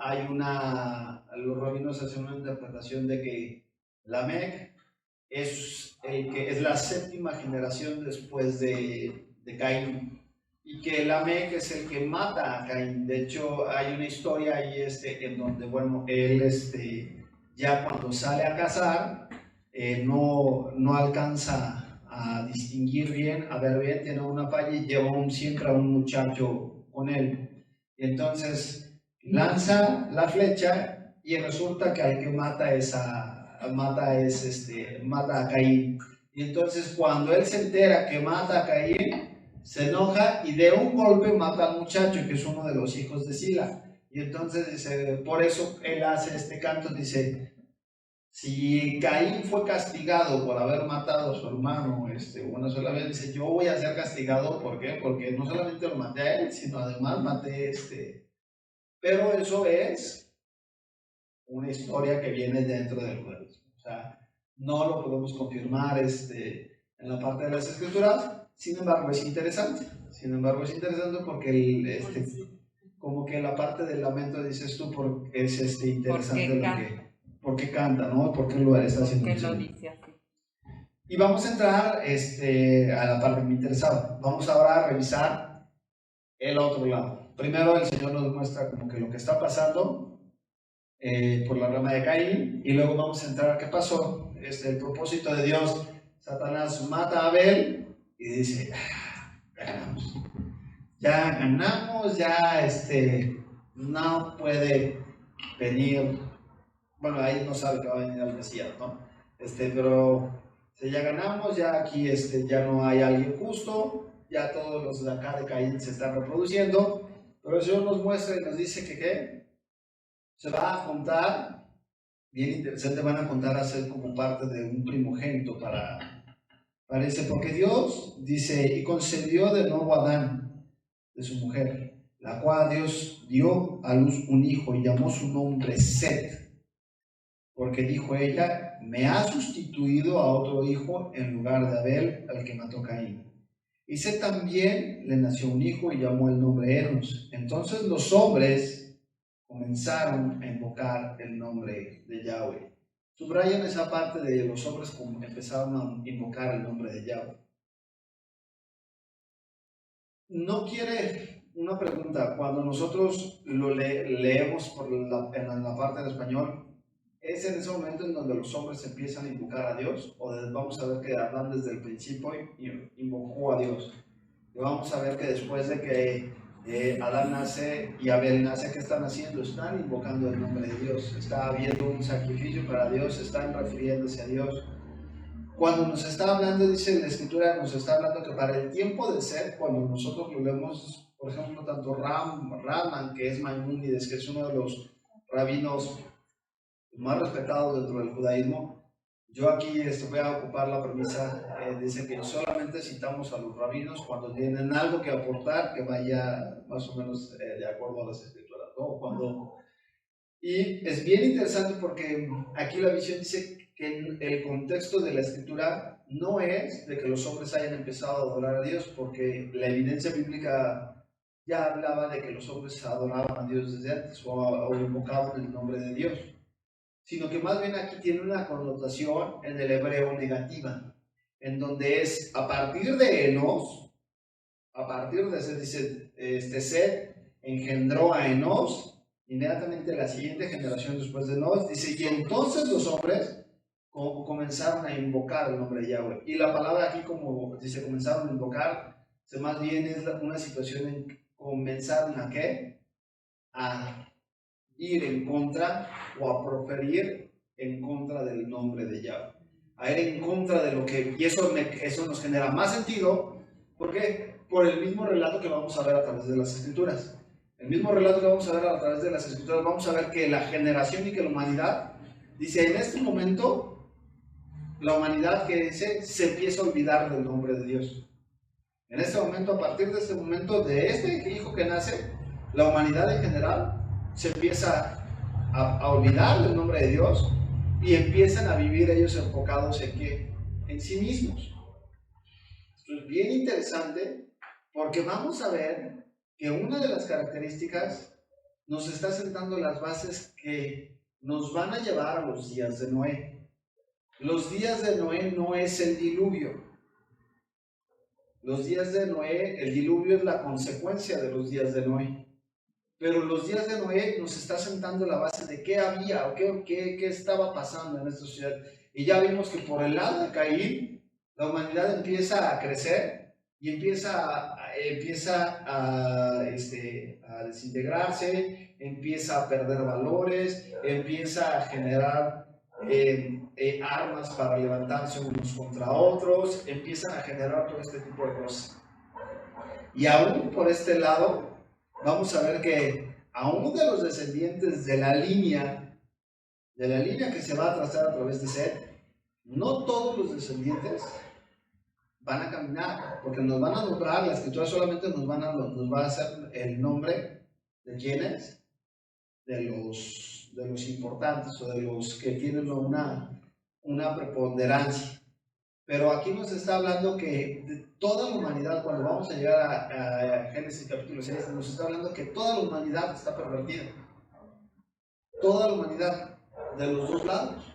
los rabinos hacen una interpretación de que Lamec es la 7ª generación después de Caín, y que Lamec es el que mata a Caín. De hecho, hay una historia ahí en donde, bueno, él ya cuando sale a cazar, no alcanza a distinguir bien, a ver bien, tiene una falla y lleva siempre a un muchacho con él. Y entonces lanza la flecha y resulta que al que mata a Caín. Y entonces cuando él se entera que mata a Caín, se enoja y de un golpe mata al muchacho, que es uno de los hijos de Sila. Y entonces dice, por eso él hace este canto, dice, si Caín fue castigado por haber matado a su hermano una sola vez, dice, yo voy a ser castigado, ¿por qué? Porque no solamente lo maté a él, sino además maté Pero eso es una historia que viene dentro del judaísmo. O sea, no lo podemos confirmar en la parte de las escrituras, sin embargo es interesante. Porque como que la parte del lamento, dices tú, porque es interesante ¿por qué canta, ¿no? ¿Por qué lo está haciendo? ¿Por qué lo dice así? Y vamos a entrar a la parte que me interesaba. Vamos ahora a revisar el otro lado. Primero el Señor nos muestra como que lo que está pasando por la rama de Caín, y luego vamos a entrar a qué pasó. El propósito de Dios. Satanás mata a Abel y dice, ya ganamos, ya no puede venir, bueno, ahí no sabe que va a venir el Mesías, ¿no? Pero ya ganamos, ya aquí ya no hay alguien justo, ya todos los de acá de Caín se están reproduciendo, pero el Señor nos muestra y nos dice que ¿qué? Se va a juntar, bien interesante, van a contar a ser como parte de un primogénito parece, porque Dios dice, y concedió de nuevo a Adán, de su mujer, la cual Dios dio a luz un hijo y llamó su nombre Set, porque dijo ella, me ha sustituido a otro hijo en lugar de Abel, al que mató Caín. Y Set también le nació un hijo y llamó el nombre Enos. Entonces los hombres comenzaron a invocar el nombre de Yahweh. Subrayan esa parte de los hombres como empezaron a invocar el nombre de Yahweh. No quiere una pregunta, cuando nosotros lo leemos en la parte en español, ¿es en ese momento en donde los hombres empiezan a invocar a Dios? ¿O vamos a ver que Adán desde el principio invocó a Dios? Y vamos a ver que después de que Adán nace y Abel nace, ¿qué están haciendo? Están invocando el nombre de Dios, está habiendo un sacrificio para Dios, están refiriéndose a Dios. Cuando nos está hablando, dice la Escritura, nos está hablando que para el tiempo de Set, cuando nosotros lo leemos, por ejemplo, tanto Raman, que es Maimónides, que es uno de los rabinos más respetados dentro del judaísmo, yo aquí voy a ocupar la premisa, dice que solamente citamos a los rabinos cuando tienen algo que aportar que vaya más o menos de acuerdo a las Escrituras, ¿no? Y es bien interesante porque aquí la visión dice que en el contexto de la Escritura no es de que los hombres hayan empezado a adorar a Dios, porque la evidencia bíblica ya hablaba de que los hombres adoraban a Dios desde antes o invocaban el nombre de Dios, sino que más bien aquí tiene una connotación en el hebreo negativa, en donde es a partir de Enos, a partir de ese, dice, Set engendró a Enos, inmediatamente la siguiente generación después de Enos, dice, y entonces los hombres comenzaron a invocar el nombre de Yahweh. Y la palabra aquí, como dice, comenzaron a invocar, más bien es una situación en que comenzaron a ¿qué? A ir en contra o a proferir en contra del nombre de Yahweh, a ir en contra de lo que, y eso nos genera más sentido. ¿Por qué? Por el mismo relato que vamos a ver a través de las Escrituras. El mismo relato que vamos a ver a través de las Escrituras, vamos a ver que la generación y que la humanidad, dice, en este momento, la humanidad que dice, se empieza a olvidar del nombre de Dios. En este momento, a partir de este momento, de este hijo que nace, la humanidad en general se empieza a olvidar del nombre de Dios y empiezan a vivir ellos enfocados en ¿qué? En sí mismos. Esto es bien interesante porque vamos a ver que una de las características nos está sentando las bases que nos van a llevar a los días de Noé. Los días de Noé no es el diluvio. Los días de Noé, el diluvio es la consecuencia de los días de Noé. Pero los días de Noé nos está sentando la base de qué había o qué estaba pasando en esta sociedad. Y ya vimos que por el lado de Caín, la humanidad empieza a crecer y empieza a desintegrarse, empieza a perder valores, empieza a generar armas para levantarse unos contra otros, empiezan a generar todo este tipo de cosas. Y aún por este lado, vamos a ver que aún de los descendientes de la línea que se va a trazar a través de Set, no todos los descendientes van a caminar, porque nos van a nombrar, la Escritura solamente nos va a hacer el nombre de quiénes, de los importantes o de los que tienen una preponderancia. Pero aquí nos está hablando que de toda la humanidad, cuando vamos a llegar a Génesis capítulo 6, nos está hablando que toda la humanidad está pervertida. Toda la humanidad, de los dos lados.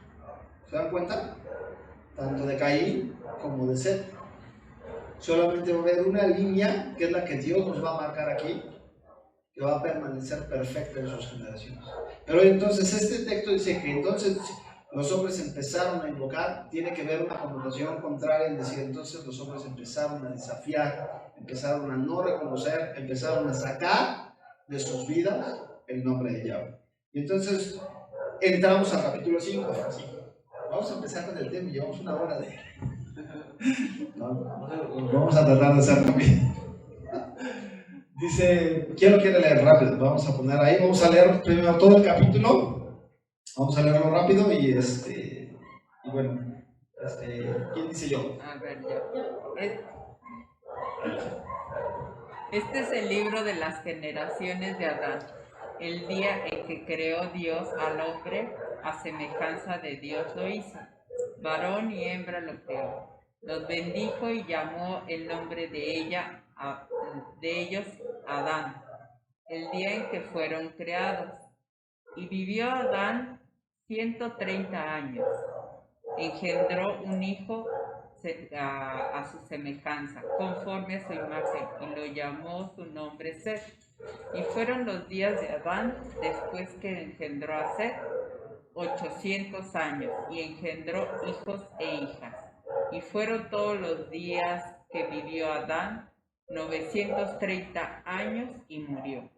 ¿Se dan cuenta? Tanto de Caín como de Set. Solamente va a haber una línea, que es la que Dios nos va a marcar aquí, que va a permanecer perfecta en sus generaciones. Pero entonces este texto dice que entonces los hombres empezaron a invocar, tiene que ver una connotación contraria en decir, entonces los hombres empezaron a desafiar, empezaron a no reconocer, empezaron a sacar de sus vidas el nombre de Yahweh. Y entonces entramos al capítulo 5. Vamos a empezar con el tema, llevamos una hora de... Vamos a tratar de hacerlo bien. Dice, ¿quién lo quiere leer rápido? Vamos a poner ahí, vamos a leer primero todo el capítulo, vamos a leerlo rápido y bueno, ¿quién dice yo? A ver, ya. Este es el libro de las generaciones de Adán, el día en que creó Dios al hombre, a semejanza de Dios lo hizo. Varón y hembra lo creó. Los bendijo y llamó el nombre de ellos Adán, el día en que fueron creados. Y vivió Adán 130 años. Engendró un hijo a su semejanza, conforme a su imagen, y lo llamó su nombre Set. Y fueron los días de Adán después que engendró a Set 800 años, y engendró hijos e hijas. Y fueron todos los días que vivió Adán 930 años y murió.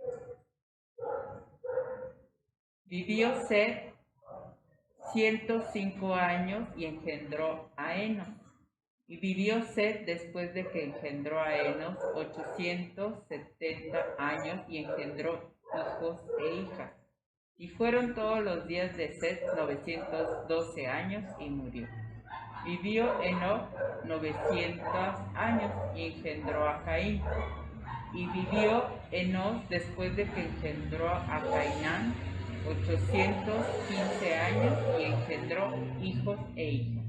Vivió Set 105 años y engendró a Enos. Y vivió Set después de que engendró a Enos 870 años y engendró hijos e hijas. Y fueron todos los días de Set 912 años y murió. Vivió Enoc 900 años y engendró a Caín. Y vivió Enos después de que engendró a Cainán 815 años y engendró hijos e hijas.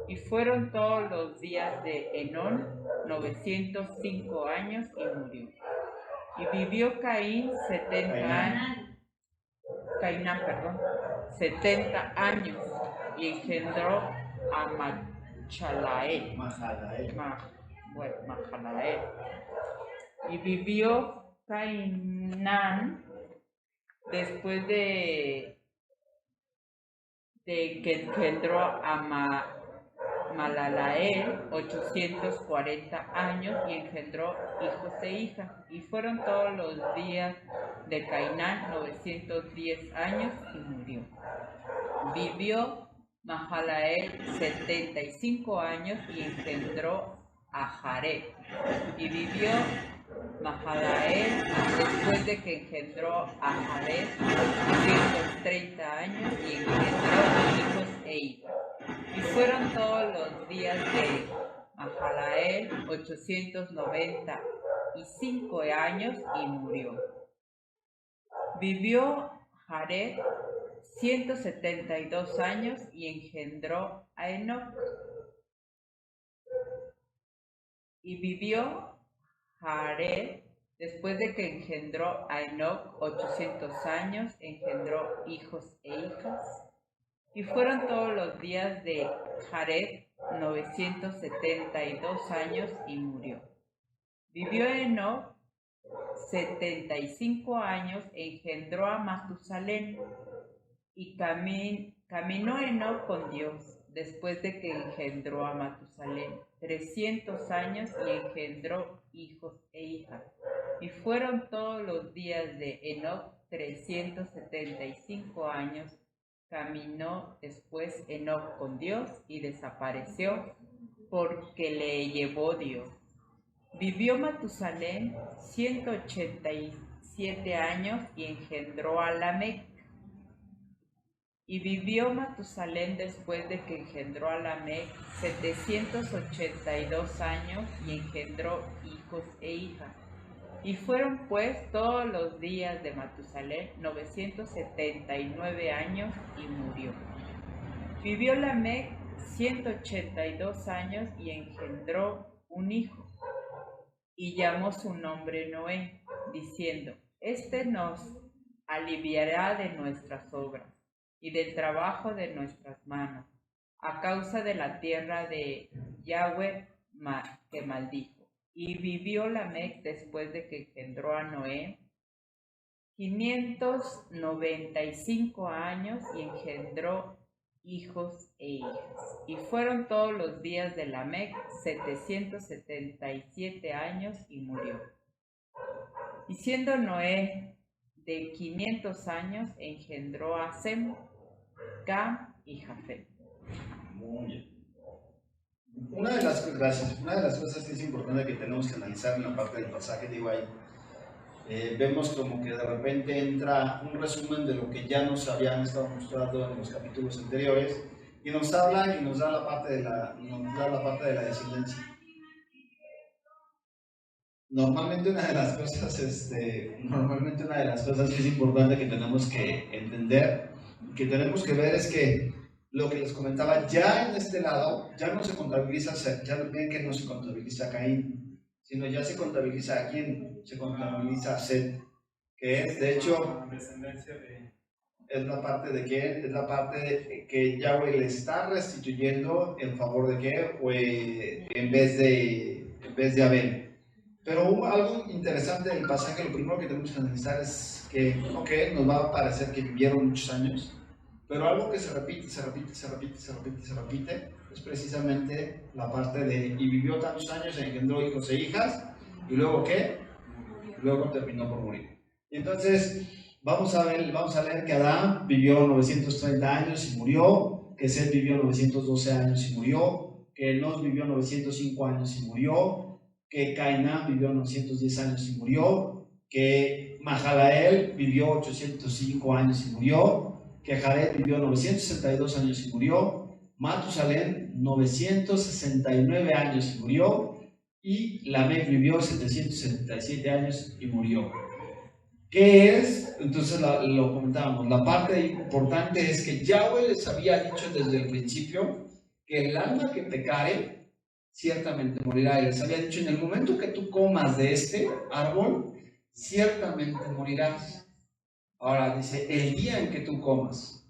Y fueron todos los días de Enón 905 años y murió. Y vivió Cainán 70 años y engendró a Mahalael. Y vivió Cainán después de que engendró a Malalael 840 años y engendró hijos e hijas. Y fueron todos los días de Cainán 910 años y murió. Vivió Mahalael 75 años y engendró a Jared. Y vivió Mahalael después de que engendró a Jared 830 años y engendró hijos e hijas. Y fueron todos los días de Mahalael 895 años y murió. Vivió Jared 172 años y engendró a Enoc. Y vivió Jared después de que engendró a Enoc 800 años, engendró hijos e hijas. Y fueron todos los días de Jared 972 años y murió. Vivió Enoc 75 años, engendró a Matusalén. Y caminó Enoc con Dios después de que engendró a Matusalén 300 años y engendró hijos e hijas. Y fueron todos los días de Enoc 375 años. Caminó después Enoc con Dios y desapareció porque le llevó Dios. Vivió Matusalén 187 años y engendró a Lamec. Y vivió Matusalén después de que engendró a Lamec 782 años y engendró hijos e hijas. Y fueron pues todos los días de Matusalén 979 años y murió. Vivió Lamec 182 años y engendró un hijo. Y llamó su nombre Noé, diciendo: Este nos aliviará de nuestras obras y del trabajo de nuestras manos, a causa de la tierra de Yahweh que maldijo. Y vivió Lamec después de que engendró a Noé 595 años y engendró hijos e hijas. Y fueron todos los días de Lamec 777 años y murió. Y siendo Noé de 500 años, engendró a Sem, Cam y Jafet. Muy bien. Una de las cosas que es importante que tenemos que analizar en la parte del pasaje de Ibai, vemos como que de repente entra un resumen de lo que ya nos habían estado mostrando en los capítulos anteriores y nos habla y nos da la parte de la descendencia. normalmente una de las cosas, normalmente una de las cosas que es importante que tenemos que entender, que tenemos que ver es que lo que les comentaba, ya en este lado, ya no se contabiliza, ya ven que no se contabiliza Caín, sino ya se contabiliza a quién, se contabiliza a Set, que es, de hecho, descendencia de... es la parte de qué, es la parte de que Yahweh le está restituyendo en favor de qué, o en vez de Abel. Pero hubo algo interesante del pasaje, lo primero que tenemos que analizar es que, ok, nos va a parecer que vivieron muchos años, pero algo que se repite, se repite, se repite, se repite, se repite, es precisamente la parte de, y vivió tantos años, engendró hijos e hijas, y luego qué, luego terminó por morir. Y entonces, vamos a leer que Adán vivió 930 años y murió, que Set vivió 912 años y murió, que Enos vivió 905 años y murió, que Cainán vivió 910 años y murió, que Mahalael vivió 805 años y murió, que Jared vivió 962 años y murió, Matusalén 969 años y murió, y Lamec vivió 777 años y murió. ¿Qué es? Entonces lo comentábamos, la parte importante es que Yahweh les había dicho desde el principio que el alma que pecare ciertamente morirá, y les había dicho en el momento que tú comas de este árbol ciertamente morirás. Ahora dice, el día en que tú comas,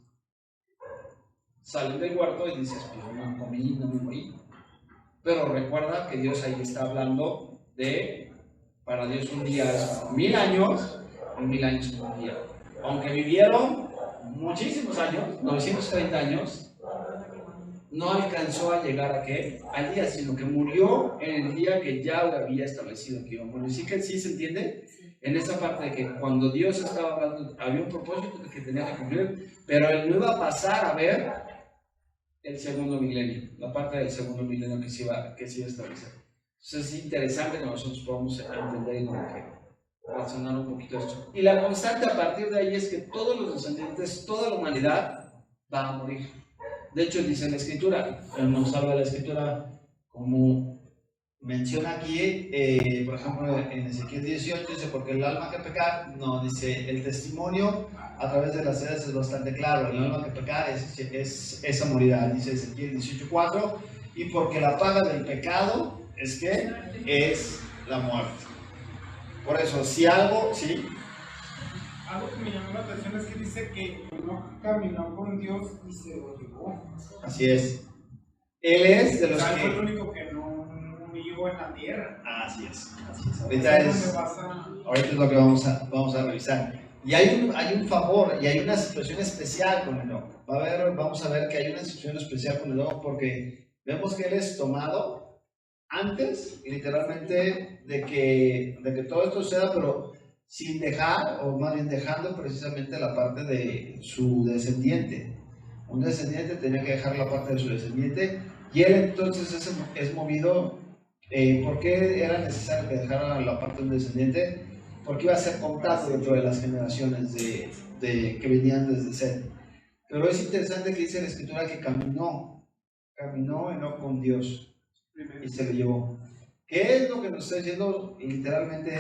salen del huerto y dices, pues no comí, no me morí. Pero recuerda que Dios ahí está hablando de, para Dios un día es 1000 años, y 1000 años es un día. Aunque vivieron muchísimos años, 930 años, no alcanzó a llegar a qué, al día, sino que murió en el día que ya había establecido que iba a morir. ¿Sí que sí se entiende? En esa parte de que cuando Dios estaba hablando, había un propósito que tenía que cumplir, pero él no iba a pasar a ver el segundo milenio, la parte del segundo milenio que se iba a establecer. Entonces es interesante que nosotros podamos entender y razonar un poquito esto. Y la constante a partir de ahí es que todos los descendientes, toda la humanidad va a morir. De hecho, dice la Escritura, nos habla la Escritura como menciona aquí, por ejemplo, en Ezequiel 18, dice, porque el alma que pecar, no, dice, el testimonio a través de las edades es bastante claro, el alma que pecar es esa morirá, dice Ezequiel 18:4, y porque la paga del pecado es que es la muerte. Por eso, si algo, ¿sí? Algo que me llamó la atención es que dice que no caminó con Dios y se lo llevó. Así es. Él es de los que... fue el único que no vivió en la tierra. Así es. Ahorita es lo que vamos a revisar. Y hay un favor y hay una situación especial con Enoc. Vamos a ver que hay una situación especial con Enoc porque vemos que él es tomado antes, literalmente, de que todo esto suceda, pero sin dejar, o más bien dejando precisamente la parte de su descendiente. Un descendiente tenía que dejar la parte de su descendiente, y él entonces es movido. ¿Por qué era necesario que dejara la parte de un descendiente? Porque iba a ser contado dentro de las generaciones que venían desde Set. Pero es interesante que dice la Escritura que caminó Enoc con Dios y se lo llevó. ¿Qué es lo que nos está diciendo literalmente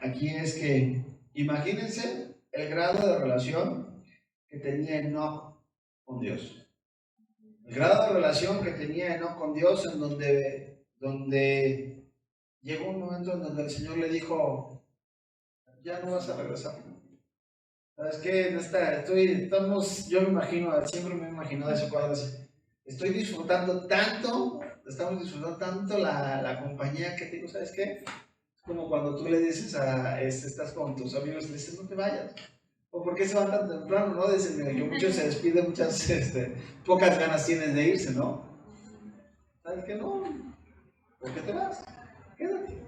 aquí? Es que imagínense el grado de relación que tenía Enoc con Dios. El grado de relación que tenía Enoc con Dios, en donde llegó un momento en donde el Señor le dijo, ya no vas a regresar. ¿Sabes qué? Yo me imagino, siempre me he imaginado ese cuadro así. Estoy disfrutando tanto, estamos disfrutando tanto la compañía que tengo, ¿sabes qué? Es como cuando tú le dices estás con tus amigos y le dices, no te vayas. ¿O por qué se van tan temprano, no? Dicen que muchos se despiden, pocas ganas tienen de irse, ¿no? ¿Sabes qué? No. ¿Por qué te vas? Quédate.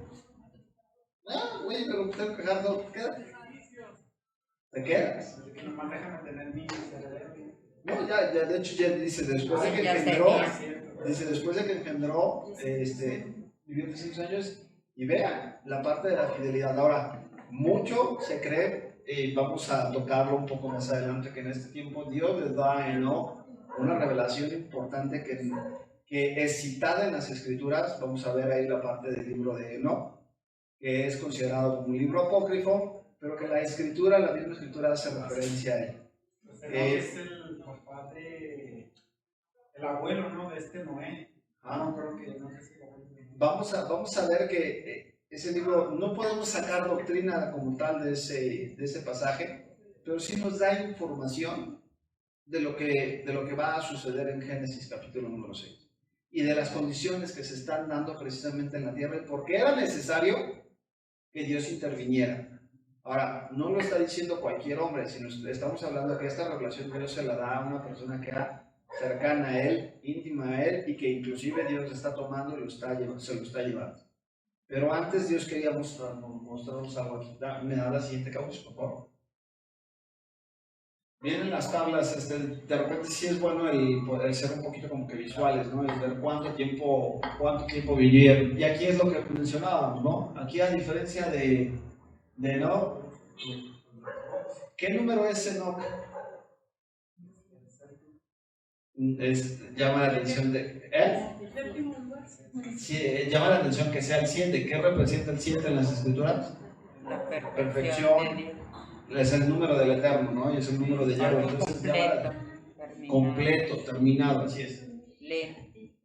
Güey, pero tengo que dejar todo. Quédate. ¿Te quedas? Nomás déjame tener niños. No, ya, de hecho, ya dice, después de que engendró, vivió 300 años, y vean la parte de la fidelidad. Ahora, mucho se cree, vamos a tocarlo un poco más adelante, que en este tiempo Dios les da a Enoc una revelación importante que es citada en las Escrituras. Vamos a ver ahí la parte del libro de Enoc, que es considerado como un libro apócrifo, pero que la misma escritura hace referencia a él. Es el papá el abuelo, ¿no? De este Noé. No creo que no es el abuelo. Vamos a ver que ese libro, no podemos sacar doctrina como tal de ese pasaje, pero sí nos da información de lo que va a suceder en Génesis capítulo número 6 y de las condiciones que se están dando precisamente en la tierra y por qué era necesario que Dios interviniera. Ahora, no lo está diciendo cualquier hombre, sino estamos hablando que esta revelación Dios se la da a una persona que era cercana a él, íntima a él, y que inclusive Dios le está tomando y se lo está llevando. Pero antes Dios quería mostrarnos algo aquí. ¿Me da la siguiente causa, por favor? Vienen las tablas, de repente sí es bueno el poder ser un poquito como que visuales, ¿no? El ver cuánto tiempo vivieron. Y aquí es lo que mencionábamos, ¿no? Aquí a diferencia de Enoch, ¿qué número es Enoch? Llama la atención sí, llama la atención que sea el 7. ¿Qué representa el 7 en las escrituras? La Perfección. Es el número del Eterno, ¿no? Y es el número de Yahweh. Entonces, completo, terminado, así es.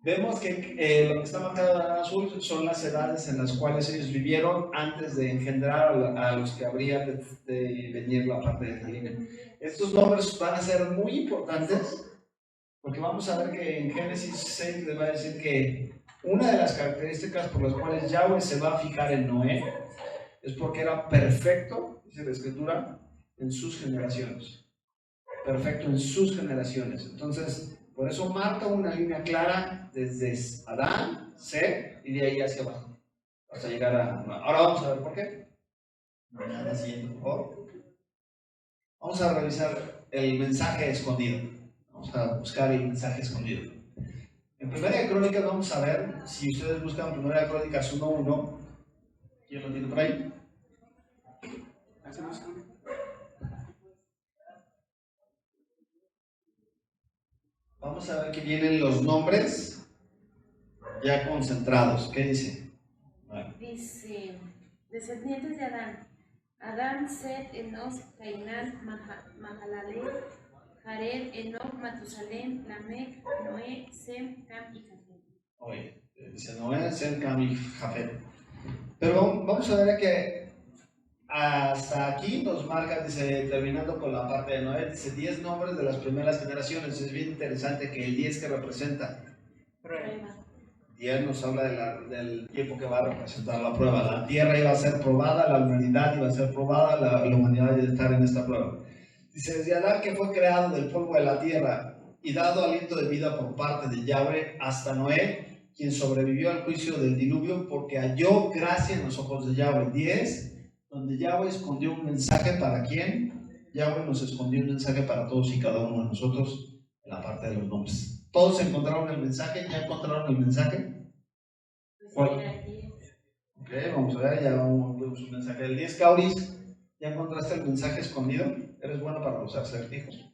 Vemos que lo que está marcado en azul son las edades en las cuales ellos vivieron antes de engendrar a los que habría de venir la parte de esta línea. Estos nombres van a ser muy importantes porque vamos a ver que en Génesis 6 les va a decir que una de las características por las cuales Yahweh se va a fijar en Noé es porque era perfecto, dice la escritura, en sus generaciones. Perfecto en sus generaciones. Entonces, por eso marca una línea clara desde Adán, Set y de ahí hacia abajo, hasta llegar a... Ahora vamos a ver por qué. La siguiente, por favor. Vamos a revisar el mensaje escondido. Vamos a buscar el mensaje escondido. En Primera de Crónicas vamos a ver, si ustedes buscan Primera de Crónicas 1:1, ¿quién lo tiene por ahí? Vamos a ver que vienen los nombres ya concentrados. ¿Qué dice? Bueno. Dice, descendientes de Adán. Adán, Set, Enos, Cainán, Mahalalel, Jared, Enoch, Matusalén, Lamec, Noé, Sem, Cam y Jafet. Oye, dice Noé, Sem, Cam y Jafet. Pero vamos a ver que hasta aquí nos marca, dice, terminando con la parte de Noé, dice 10 nombres de las primeras generaciones. Es bien interesante que el 10 que representa Prueba. 10 nos habla del tiempo que va a representar la prueba. La tierra iba a ser probada, la humanidad iba a ser probada, la humanidad iba a estar en esta prueba. Dice, desde Adán, que fue creado del polvo de la tierra y dado aliento de vida por parte de Yahweh, hasta Noé, quien sobrevivió al juicio del diluvio porque halló gracia en los ojos de Yahweh. 10, donde Yahweh escondió un mensaje para quién. Yahweh nos escondió un mensaje para todos y cada uno de nosotros en la parte de los nombres. ¿Todos encontraron el mensaje? ¿Ya encontraron el mensaje? ¿Cuál? Ok, vamos a ver, ya vamos un mensaje del 10. Kauris, ¿ya encontraste el mensaje escondido? Eres bueno para los acertijos.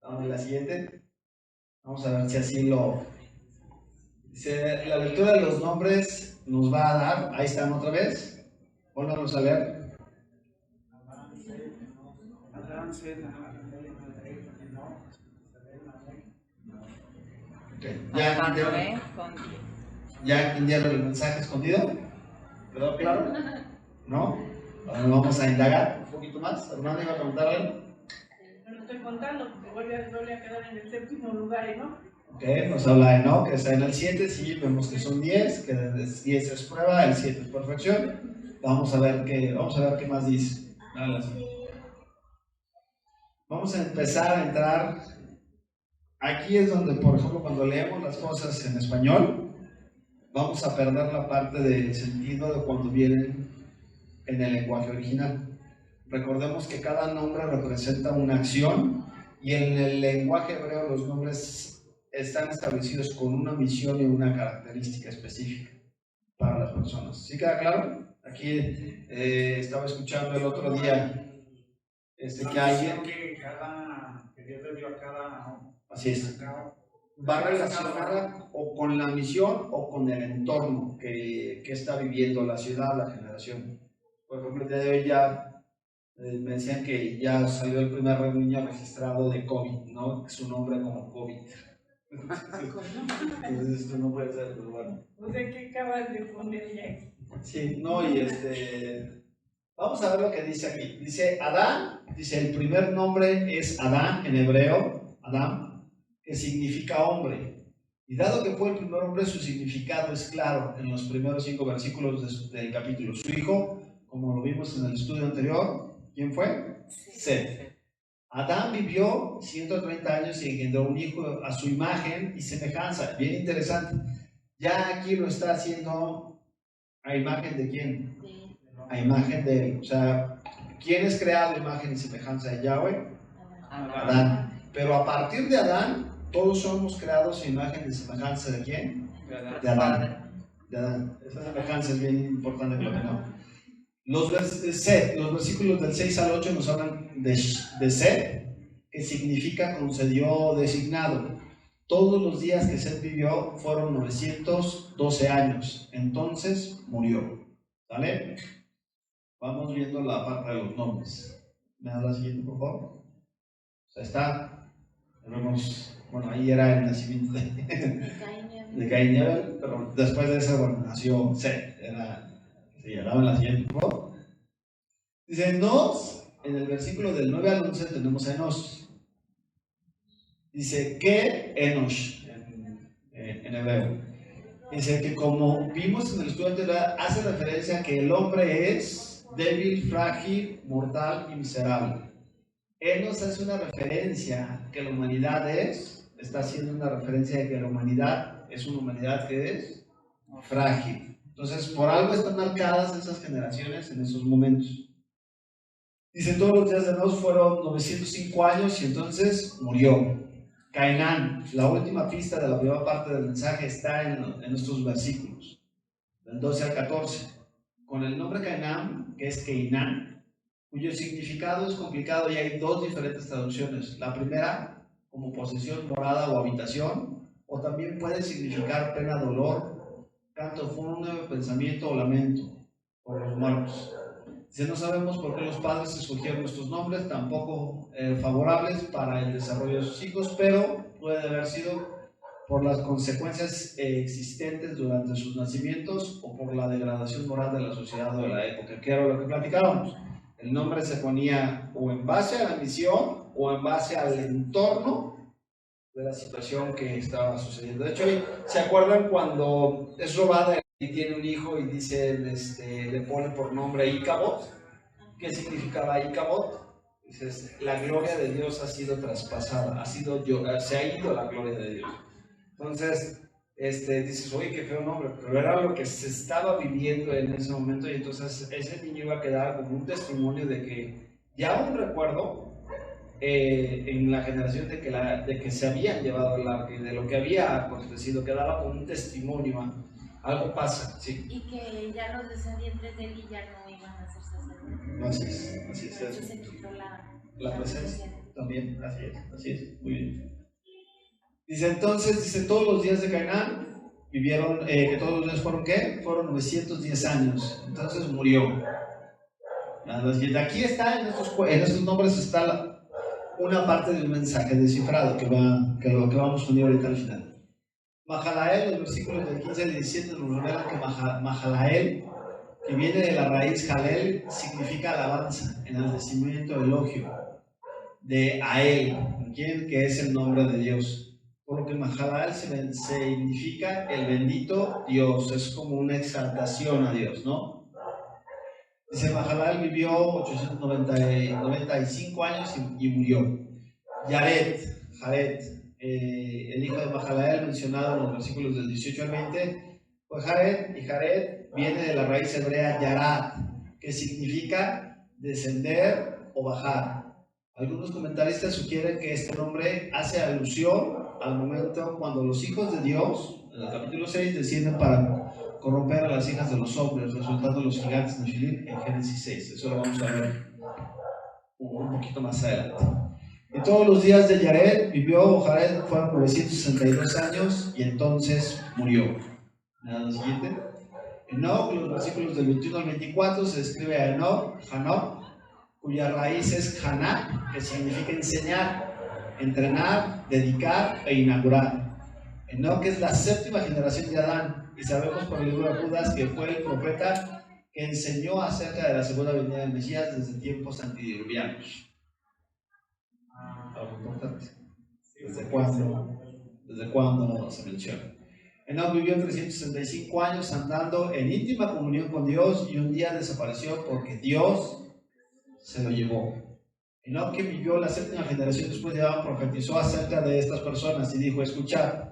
Vamos a la siguiente. Vamos a ver si así lo... Dice, la lectura de los nombres nos va a dar, ahí están otra vez. Volvamos a leer. Okay. ¿Ya entendieron el mensaje escondido? ¿Quedó claro? ¿No? Ahora vamos a indagar un poquito más. Hermano, ¿iba a preguntar algo? No estoy contando porque vuelve a quedar en el séptimo lugar, ¿no? Ok, nos habla de no, que está en el 7, sí, vemos que son 10, que el 10 es prueba, el 7 es perfección. Vamos a ver qué más dice. Vamos a empezar a entrar. Aquí es donde, por ejemplo, cuando leemos las cosas en español, vamos a perder la parte del sentido de cuando vienen en el lenguaje original. Recordemos que cada nombre representa una acción y en el lenguaje hebreo los nombres están establecidos con una misión y una característica específica para las personas. ¿Sí queda claro? Aquí estaba escuchando el otro día que alguien... que Dios le dio a cada... Así es. va relacionada o con la misión o con el entorno que está viviendo la ciudad, la generación. Por ejemplo, el día de hoy ya me decían que ya salió el primer niño registrado de COVID, ¿no? Su nombre como COVID. Entonces esto no puede ser, pero bueno. O sea, ¿qué acabas de poner ya? Sí, no, y vamos a ver lo que dice aquí. Dice Adán, dice el primer nombre es Adán en hebreo, Adán, que significa hombre. Y dado que fue el primer hombre, su significado es claro en los primeros 5 versículos del capítulo. Su hijo, como lo vimos en el estudio anterior, ¿quién fue? Set. Adán vivió 130 años y engendró un hijo a su imagen y semejanza. Bien interesante. Ya aquí lo está haciendo a imagen de quién? A imagen de él. O sea, ¿quién es creado a imagen y semejanza de Yahweh? Adán. Pero a partir de Adán, todos somos creados a imagen y semejanza de quién? De Adán. De Adán. Esa semejanza es bien importante que lo tengamos. Los versículos del 6 al 8 nos hablan de Set, que significa concedió designado. Todos los días que Set vivió fueron 912 años. Entonces murió. ¿Vale? Vamos viendo la parte de los nombres. ¿Me da la siguiente, por favor? O sea, está. Vemos, bueno, ahí era el nacimiento de Caín y Abel, pero después de eso, bueno, nació Set. Ya dame la siguiente, por favor. Dice Enos, en el versículo del 9 al 11 tenemos a Enos. Dice que Enosh en hebreo. Dice que como vimos en el estudio anterior, hace referencia a que el hombre es débil, frágil, mortal y miserable. Enos hace una referencia que la humanidad está haciendo una referencia de que la humanidad es una humanidad que es frágil. Entonces, por algo están marcadas esas generaciones en esos momentos. Dice, todos los días de Enos fueron 905 años y entonces murió. Cainán, la última pista de la primera parte del mensaje está en estos versículos, del 12 al 14. Con el nombre Cainán, que es Keinán, cuyo significado es complicado y hay 2 diferentes traducciones. La primera, como posesión, morada o habitación, o también puede significar pena, dolor, canto fúnebre, pensamiento o lamento por los muertos. Dice, no sabemos por qué los padres escogieron estos nombres, tampoco favorables para el desarrollo de sus hijos, pero puede haber sido por las consecuencias existentes durante sus nacimientos o por la degradación moral de la sociedad o de la época, que era lo que platicábamos. El nombre se ponía o en base a la misión o en base al entorno de la situación que estaba sucediendo. De hecho, ¿se acuerdan cuando es robada y tiene un hijo y dice, le pone por nombre Icabod? ¿Qué significaba Icabod? Dices, la gloria de Dios ha sido traspasada, se ha ido la gloria de Dios. Entonces, dices, oye, qué feo nombre, pero era lo que se estaba viviendo en ese momento, y entonces ese niño iba a quedar como un testimonio de que, ya un recuerdo en la generación de que se habían llevado el arca y de lo que había acontecido, quedaba como un testimonio. Algo pasa, sí. Y que ya los descendientes de Eli ya no iban a ser sacerdotes. Así es. Entonces se quitó la presencia también, así es, muy bien. Dice entonces, todos los días de Cainán vivieron, que todos los días fueron ¿qué? Fueron 910 años, entonces murió. Aquí está, en estos nombres está una parte de un mensaje descifrado que vamos a unir ahorita al final. Mahalael, los versículos del 15 al 17 nos revelan que Mahalael, que viene de la raíz Halel, significa alabanza, enaltecimiento, elogio, de Ael, que es el nombre de Dios. Por lo que Mahalael significa el bendito Dios, es como una exaltación a Dios, ¿no? Dice, Mahalael vivió 895 años y murió. Jared, el hijo de Mahalael, mencionado en los versículos del 18 al 20, fue Jared, y Jared viene de la raíz hebrea Yarad, que significa descender o bajar. Algunos comentaristas sugieren que este nombre hace alusión al momento cuando los hijos de Dios, en el capítulo 6, descienden para corromper a las hijas de los hombres, resultando los gigantes Nefilim en Génesis 6. Eso lo vamos a ver un poquito más adelante. Y todos los días de Jared fueron 962 años y entonces murió. Nada, lo siguiente. Enoc, los versículos del 21 al 24, se describe a Hanok, cuya raíz es Haná, que significa enseñar, entrenar, dedicar e inaugurar. Enoc es la séptima generación de Adán, y sabemos por el libro de Judas que fue el profeta que enseñó acerca de la segunda venida del Mesías desde tiempos antediluvianos. Algo importante. ¿Desde cuándo se menciona? Enoc vivió 365 años andando en íntima comunión con Dios y un día desapareció porque Dios se lo llevó. Enoc, que vivió la séptima generación después de Adán, profetizó acerca de estas personas y dijo: escuchad,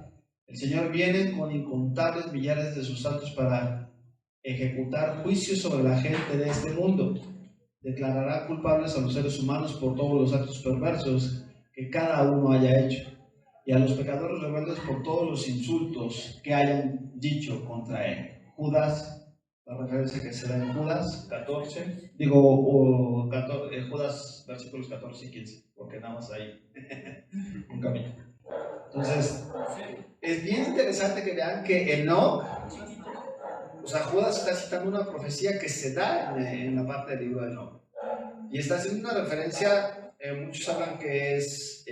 el Señor viene con incontables millares de sus santos para ejecutar juicios sobre la gente de este mundo. Declarará culpables a los seres humanos por todos los actos perversos que cada uno haya hecho, y a los pecadores rebeldes por todos los insultos que hayan dicho contra él. Judas, la referencia que se da en Judas 14, Judas versículos 14 y 15, porque nada más hay un camino. Entonces, es bien interesante que vean que Enoc, o sea, Judas está citando una profecía que se da en la parte del libro de Enoc, y está haciendo una referencia. Muchos hablan que es,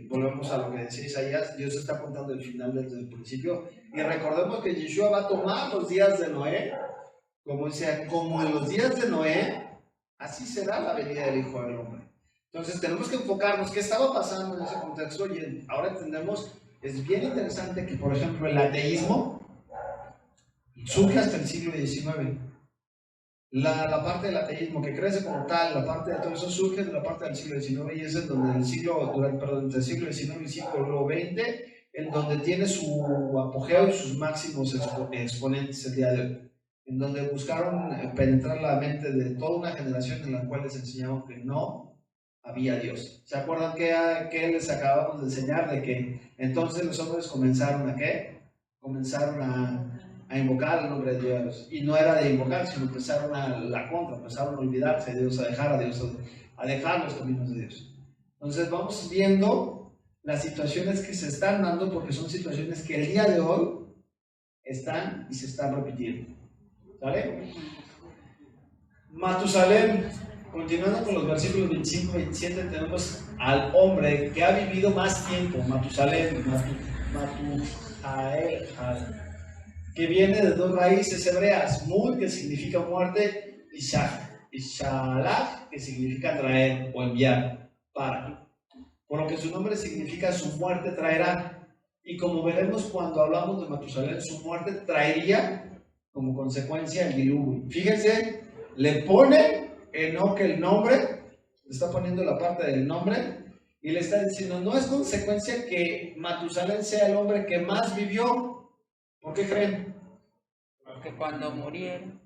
volvemos a lo que decía Isaías, Dios está apuntando el final desde el principio, y recordemos que Yeshua va a tomar los días de Noé, como en los días de Noé, así será la venida del Hijo del Hombre. Entonces tenemos que enfocarnos qué estaba pasando en ese contexto, y ahora entendemos, es bien interesante que, por ejemplo, el ateísmo surge hasta el siglo XIX. La parte del ateísmo que crece como tal, la parte de todo eso surge de la parte del siglo XIX, y es en donde entre el siglo XIX y siglo XX, en donde tiene su apogeo y sus máximos exponentes el día de hoy, en donde buscaron penetrar la mente de toda una generación en la cual les enseñaban que no había Dios. ¿Se acuerdan que les acabamos de enseñar? De que entonces los hombres comenzaron ¿a qué? Comenzaron a invocar el nombre de Dios, y no era de invocar, sino empezaron a la contra, empezaron a olvidarse de Dios, a dejar a Dios, a dejar los caminos de Dios. Entonces vamos viendo las situaciones que se están dando, porque son situaciones que el día de hoy están y se están repitiendo. ¿Sale? Matusalén, continuando con los versículos 25 y 27, tenemos al hombre que ha vivido más tiempo, Matusalén, que viene de dos raíces hebreas, Mul, que significa muerte, y Shalach, que significa traer o enviar, para. Por lo que su nombre significa su muerte traerá. Y como veremos cuando hablamos de Matusalén, su muerte traería como consecuencia el diluvio. Fíjense, le pone Enoc el nombre, le está poniendo la parte del nombre, y le está diciendo, no es consecuencia que Matusalén sea el hombre que más vivió. ¿Por qué creen? Porque cuando murieron,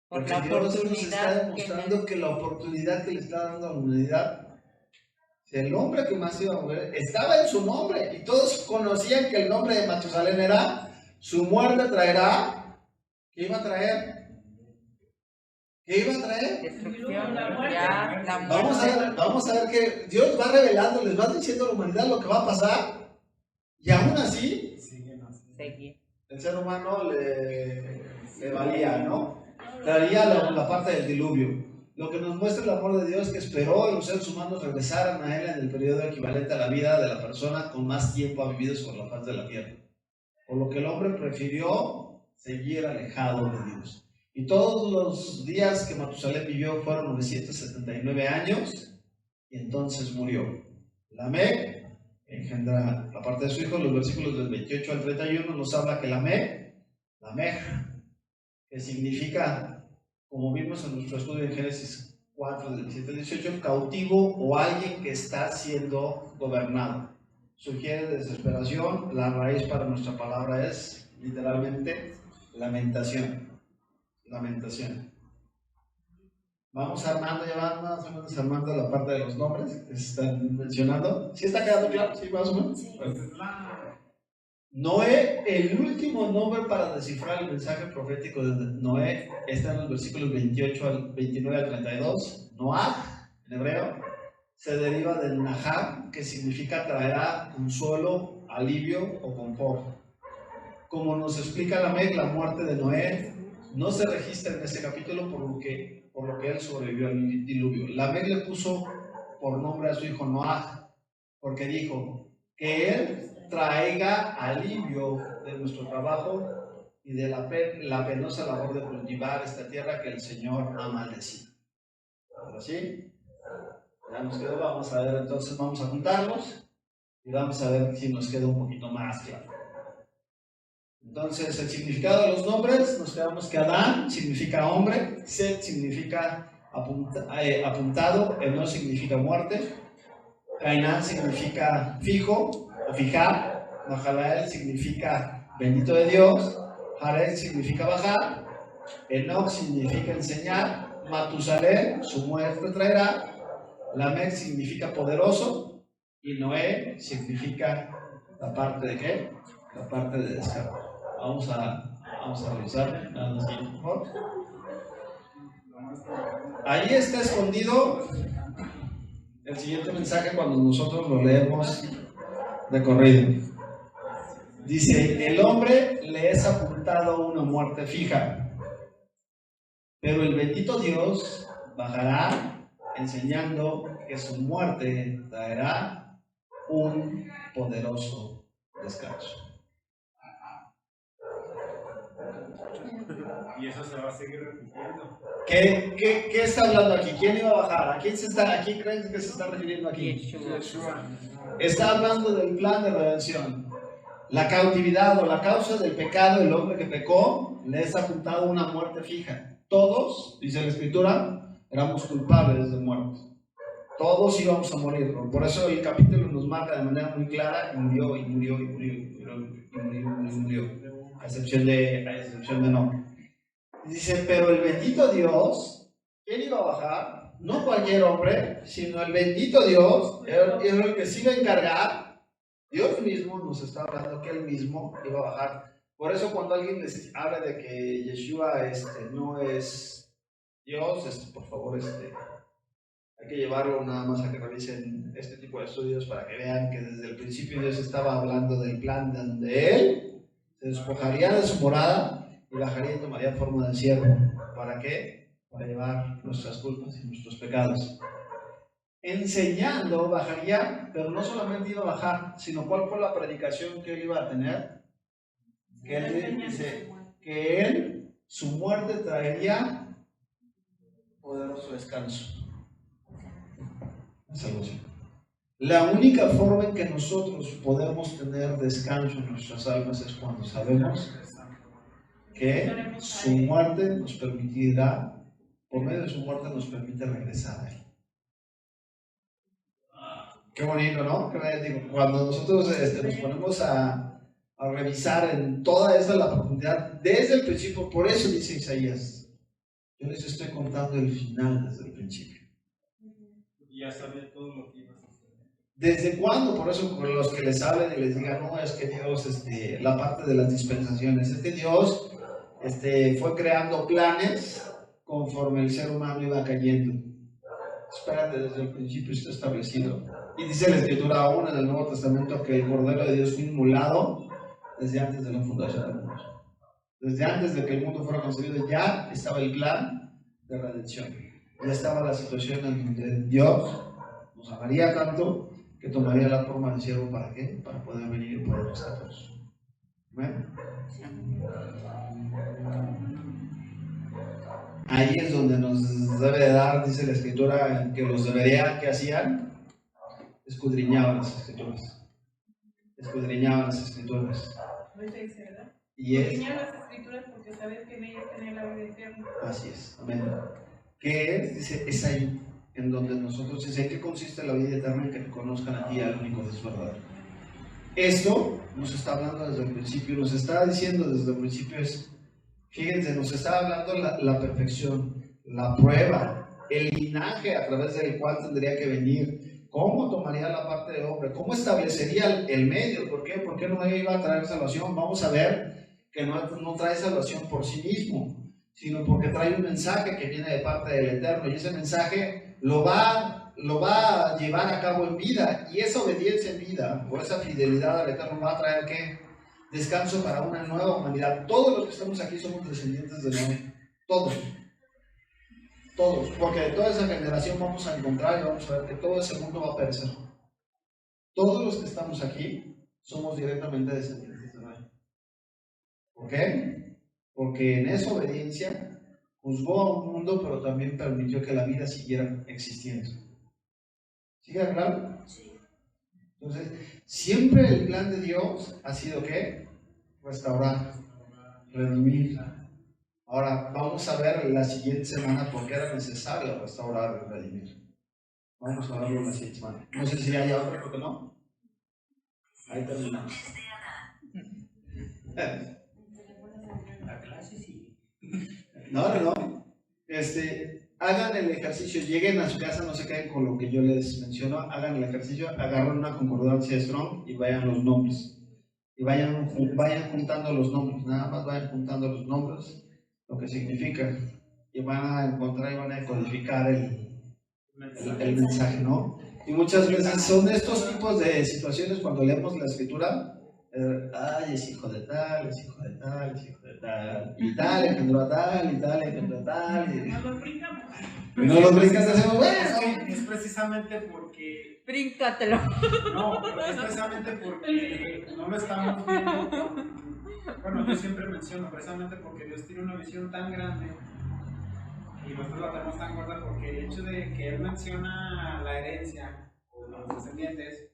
porque Dios nos está demostrando que la oportunidad que le está dando a la humanidad, el hombre que más iba a morir, estaba en su nombre, y todos conocían que el nombre de Matusalén era, su muerte traerá, ¿qué iba a traer? ¿Qué iba a traer? Destrucción, la muerte. ya, la muerte. Vamos a ver que Dios va revelando, les va diciendo a la humanidad lo que va a pasar, y aún así, Seguir. el ser humano le valía, ¿no? Traería la parte del diluvio. Lo que nos muestra el amor de Dios, que esperó a los seres humanos regresaran a Él en el periodo equivalente a la vida de la persona con más tiempo ha vivido sobre la faz de la tierra. Por lo que el hombre prefirió seguir alejado de Dios. Y todos los días que Matusalén vivió fueron 979 años, y entonces murió. Lamec engendra la parte de su hijo. Los versículos del 28 al 31 nos habla que Lamec, que significa, como vimos en nuestro estudio en Génesis 4, del 17 al 18, cautivo o alguien que está siendo gobernado. Sugiere desesperación. La raíz para nuestra palabra es literalmente lamentación. Vamos armando, ya vamos desarmando la parte de los nombres que se están mencionando. ¿Sí está quedando claro? ¿Sí, más o menos? Sí. Noé, el último nombre para descifrar el mensaje profético de Noé, está en los versículos 29 al 32. Noah, en hebreo, se deriva del Naham, que significa traerá consuelo, alivio o confort. Como nos explica Lamec, la muerte de Noé no se registra en este capítulo por lo que él sobrevivió al diluvio. Lamec le puso por nombre a su hijo Noah, porque dijo que él traiga alivio de nuestro trabajo y de la penosa labor de cultivar esta tierra que el Señor ha maldecido. ¿Ahora sí? Ya nos quedó, vamos a ver, entonces vamos a juntarlos y vamos a ver si nos queda un poquito más claro. Entonces, el significado de los nombres, nos quedamos que Adán significa hombre, Set significa apuntado, Enoch significa muerte, Cainán significa fijo o fijar, Mahalalel significa bendito de Dios, Jared significa bajar, Enoch significa enseñar, Matusalén, su muerte traerá, Lamec significa poderoso y Noé significa la parte de ¿qué? La parte de descarga. Vamos a revisar. Por favor. Ahí está escondido el siguiente mensaje cuando nosotros lo leemos de corrido. Dice, el hombre le es apuntado una muerte fija, pero el bendito Dios bajará enseñando que su muerte traerá un poderoso descanso. Y eso se va a seguir repitiendo. ¿Qué está hablando aquí? ¿Quién iba a bajar? ¿A quién creen que se está refiriendo aquí? Yeshua. Está hablando del plan de redención. La cautividad o la causa del pecado, el hombre que pecó, le es apuntado una muerte fija. Todos, dice la Escritura, éramos culpables de muerte. Todos íbamos a morir. Por eso el capítulo nos marca de manera muy clara y murió. A excepción de no. Dice, pero el bendito Dios, ¿quién iba a bajar? No cualquier hombre, sino el bendito Dios, era el que se iba a encargar. Dios mismo nos está hablando que Él mismo iba a bajar. Por eso cuando alguien les habla de que Yeshua no es Dios, por favor, hay que llevarlo nada más a que revisen este tipo de estudios para que vean que desde el principio Dios estaba hablando del plan donde Él se despojaría de su morada y bajaría y tomaría forma de siervo. ¿Para qué? Para llevar nuestras culpas y nuestros pecados. Enseñando bajaría, pero no solamente iba a bajar, sino cuál fue la predicación que él iba a tener. Que él dice que él, su muerte traería poderoso descanso. Salvación. La única forma en que nosotros podemos tener descanso en nuestras almas es cuando sabemos que su muerte nos permitirá, por medio de su muerte nos permite regresar a Él. Qué bonito, ¿no? Cuando nosotros nos ponemos a revisar en toda esta la profundidad, desde el principio, por eso dice Isaías, yo les estoy contando el final desde el principio. Y ya sabía todo lo que ibas a hacer. ¿Desde cuándo? Por eso con los que les hablen y les digan, no, es que Dios, la parte de las dispensaciones, Dios fue creando planes conforme el ser humano iba cayendo. Espérate, desde el principio está establecido. Y dice la Escritura aún en el Nuevo Testamento que el Cordero de Dios fue inmolado desde antes de la fundación del mundo. Desde antes de que el mundo fuera concebido ya estaba el plan de redención. Ya estaba la situación en donde Dios nos amaría tanto que tomaría la forma de siervo. ¿Para qué? Para poder venir y poder rescatarnos. ¿Ven? Ahí es donde nos debe de dar, dice la Escritura, que los debería, ¿qué hacían? Escudriñaban las Escrituras. Escudriñaban las Escrituras. Y escudriñar las Escrituras porque sabes que en ellas tenés la vida eterna. Así es, amén. ¿Qué es? Dice, es ahí en donde nosotros, dice, ¿en qué consiste la vida eterna? Que te conozcan a ti, al único Dios verdadero. Esto nos está hablando desde el principio, nos está diciendo desde el principio fíjense, nos está hablando la perfección, la prueba, el linaje a través del cual tendría que venir, cómo tomaría la parte de hombre, cómo establecería el medio, ¿por qué? ¿Por qué no iba a traer salvación? Vamos a ver que no trae salvación por sí mismo, sino porque trae un mensaje que viene de parte del Eterno, y ese mensaje lo va lo va a llevar a cabo en vida, y esa obediencia en vida, o esa fidelidad al Eterno, va a traer ¿qué? Descanso para una nueva humanidad. Todos los que estamos aquí somos descendientes de Noé, todos, porque de toda esa generación vamos a encontrar y vamos a ver que todo ese mundo va a perecer. Todos los que estamos aquí somos directamente descendientes de Noé. ¿Por qué? Porque en esa obediencia juzgó a un mundo, pero también permitió que la vida siguiera existiendo. ¿Sigue claro? Sí. Entonces, siempre el plan de Dios ha sido ¿qué? Restaurar, redimir. Ahora, vamos a ver la siguiente semana por qué era necesario restaurar y redimir. Vamos a verlo la siguiente semana. No sé si hay otro, porque no. Ahí terminamos. La clase sí. No. Hagan el ejercicio, lleguen a su casa, no se queden con lo que yo les menciono, hagan el ejercicio, agarren una concordancia Strong y vayan los nombres. Y vayan juntando los nombres, nada más vayan juntando los nombres, lo que significa. Y van a encontrar y van a codificar el mensaje, ¿no? Y muchas veces son estos tipos de situaciones cuando leemos la escritura. Ay, es hijo de tal, es hijo de tal, es hijo de tal, y tal engendró a tal, y tal engendró a tal, y No lo brincamos. no los brincas, hacemos bueno. Es precisamente porque. Bríncatelo. No, pero es precisamente porque no lo estamos viendo con. Bueno, yo siempre menciono, precisamente porque Dios tiene una visión tan grande y nosotros la tenemos tan corta, porque el hecho de que Él menciona la herencia o los descendientes,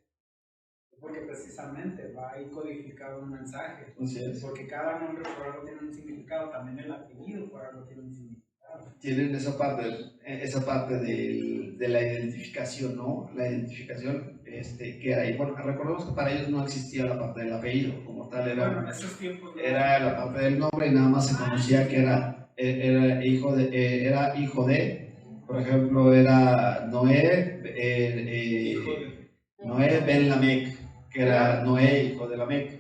porque precisamente va ahí codificado un mensaje. Así es. Porque cada nombre por algo tiene un significado, también el apellido por algo tiene un significado. Tienen esa parte de la identificación, ¿no? La identificación que hay. Bueno, recordemos que para ellos no existía la parte del apellido, como tal, Bueno, en esos tiempos era la parte del nombre y nada más se conocía que era hijo de, por ejemplo, era Noé, Noé Ben Lamec, que era Noé, hijo de Lamec.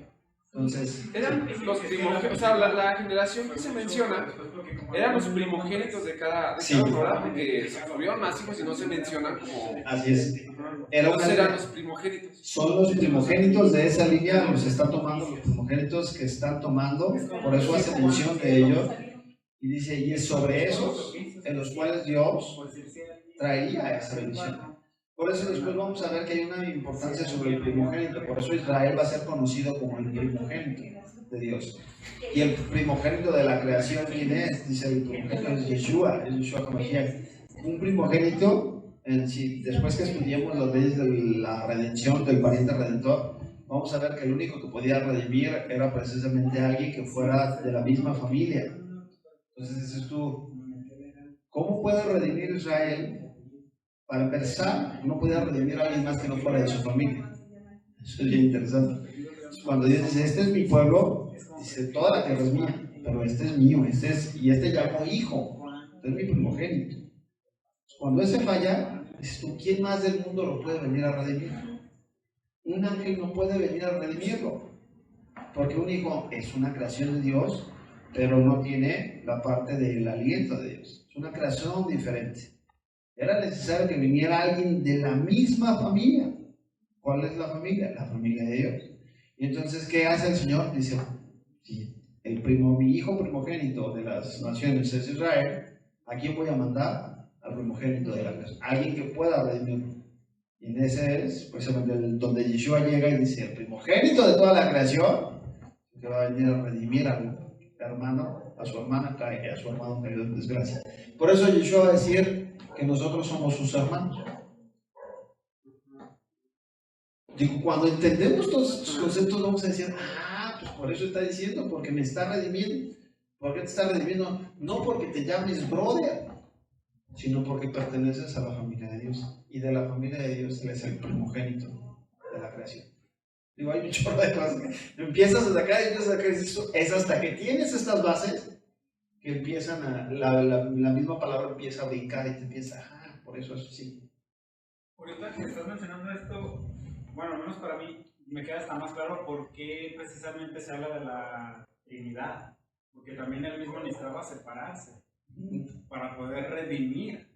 Entonces, eran los primogénitos, o sea, la generación que se menciona eran los primogénitos de cada hogar, porque tuvieron más hijos y no se mencionan como. Así es. Entonces eran los primogénitos. Son los primogénitos de esa línea, los están tomando, los primogénitos que están tomando, por eso hace mención de ellos. Y dice, y es sobre esos en los cuales Dios traía esa bendición. Por eso después vamos a ver que hay una importancia sobre el primogénito. Por eso Israel va a ser conocido como el primogénito de Dios. Y el primogénito de la creación, ¿quién es? Dice el primogénito es Yeshua HaMashiach. Un primogénito, después que estudiemos las leyes de la redención, del pariente redentor, vamos a ver que el único que podía redimir era precisamente alguien que fuera de la misma familia. Entonces dices tú, ¿cómo puede redimir Israel? Para empezar, no podía redimir a alguien más que no fuera de su familia. Eso es bien interesante. Cuando Dios dice, este es mi pueblo, dice, toda la tierra es mía, pero este es mío, y este llamo hijo, este es mi primogénito. Cuando ese falla, dices tú, ¿quién más del mundo lo puede venir a redimir? Un ángel no puede venir a redimirlo, porque un hijo es una creación de Dios, pero no tiene la parte del aliento de Dios. Es una creación diferente. Era necesario que viniera alguien de la misma familia. ¿Cuál es la familia? La familia de Dios. Y entonces, ¿qué hace el Señor? Dice, sí, mi hijo primogénito de las naciones es Israel, ¿a quién voy a mandar? Al primogénito de la creación. Alguien que pueda redimirlo. Y en ese es, precisamente, donde Yeshua llega y dice, el primogénito de toda la creación, que va a venir a redimir al hermano, a su hermana, a su hermano caído en desgracia. Por eso Yeshua va a decir que nosotros somos sus hermanos. Digo, cuando entendemos todos estos conceptos vamos a decir, pues por eso está diciendo, porque me está redimiendo. ¿Por qué te está redimiendo? No porque te llames brother, sino porque perteneces a la familia de Dios. Y de la familia de Dios Él es el primogénito de la creación. Digo, hay un chorro de cosas. Empiezas desde acá y empiezas acá. Es hasta que tienes estas bases que empiezan la misma palabra empieza a brincar y te empieza, por eso es así. Ahorita que estás mencionando esto, bueno, al menos para mí, me queda hasta más claro por qué precisamente se habla de la Trinidad. Porque también él mismo necesitaba separarse para poder redimir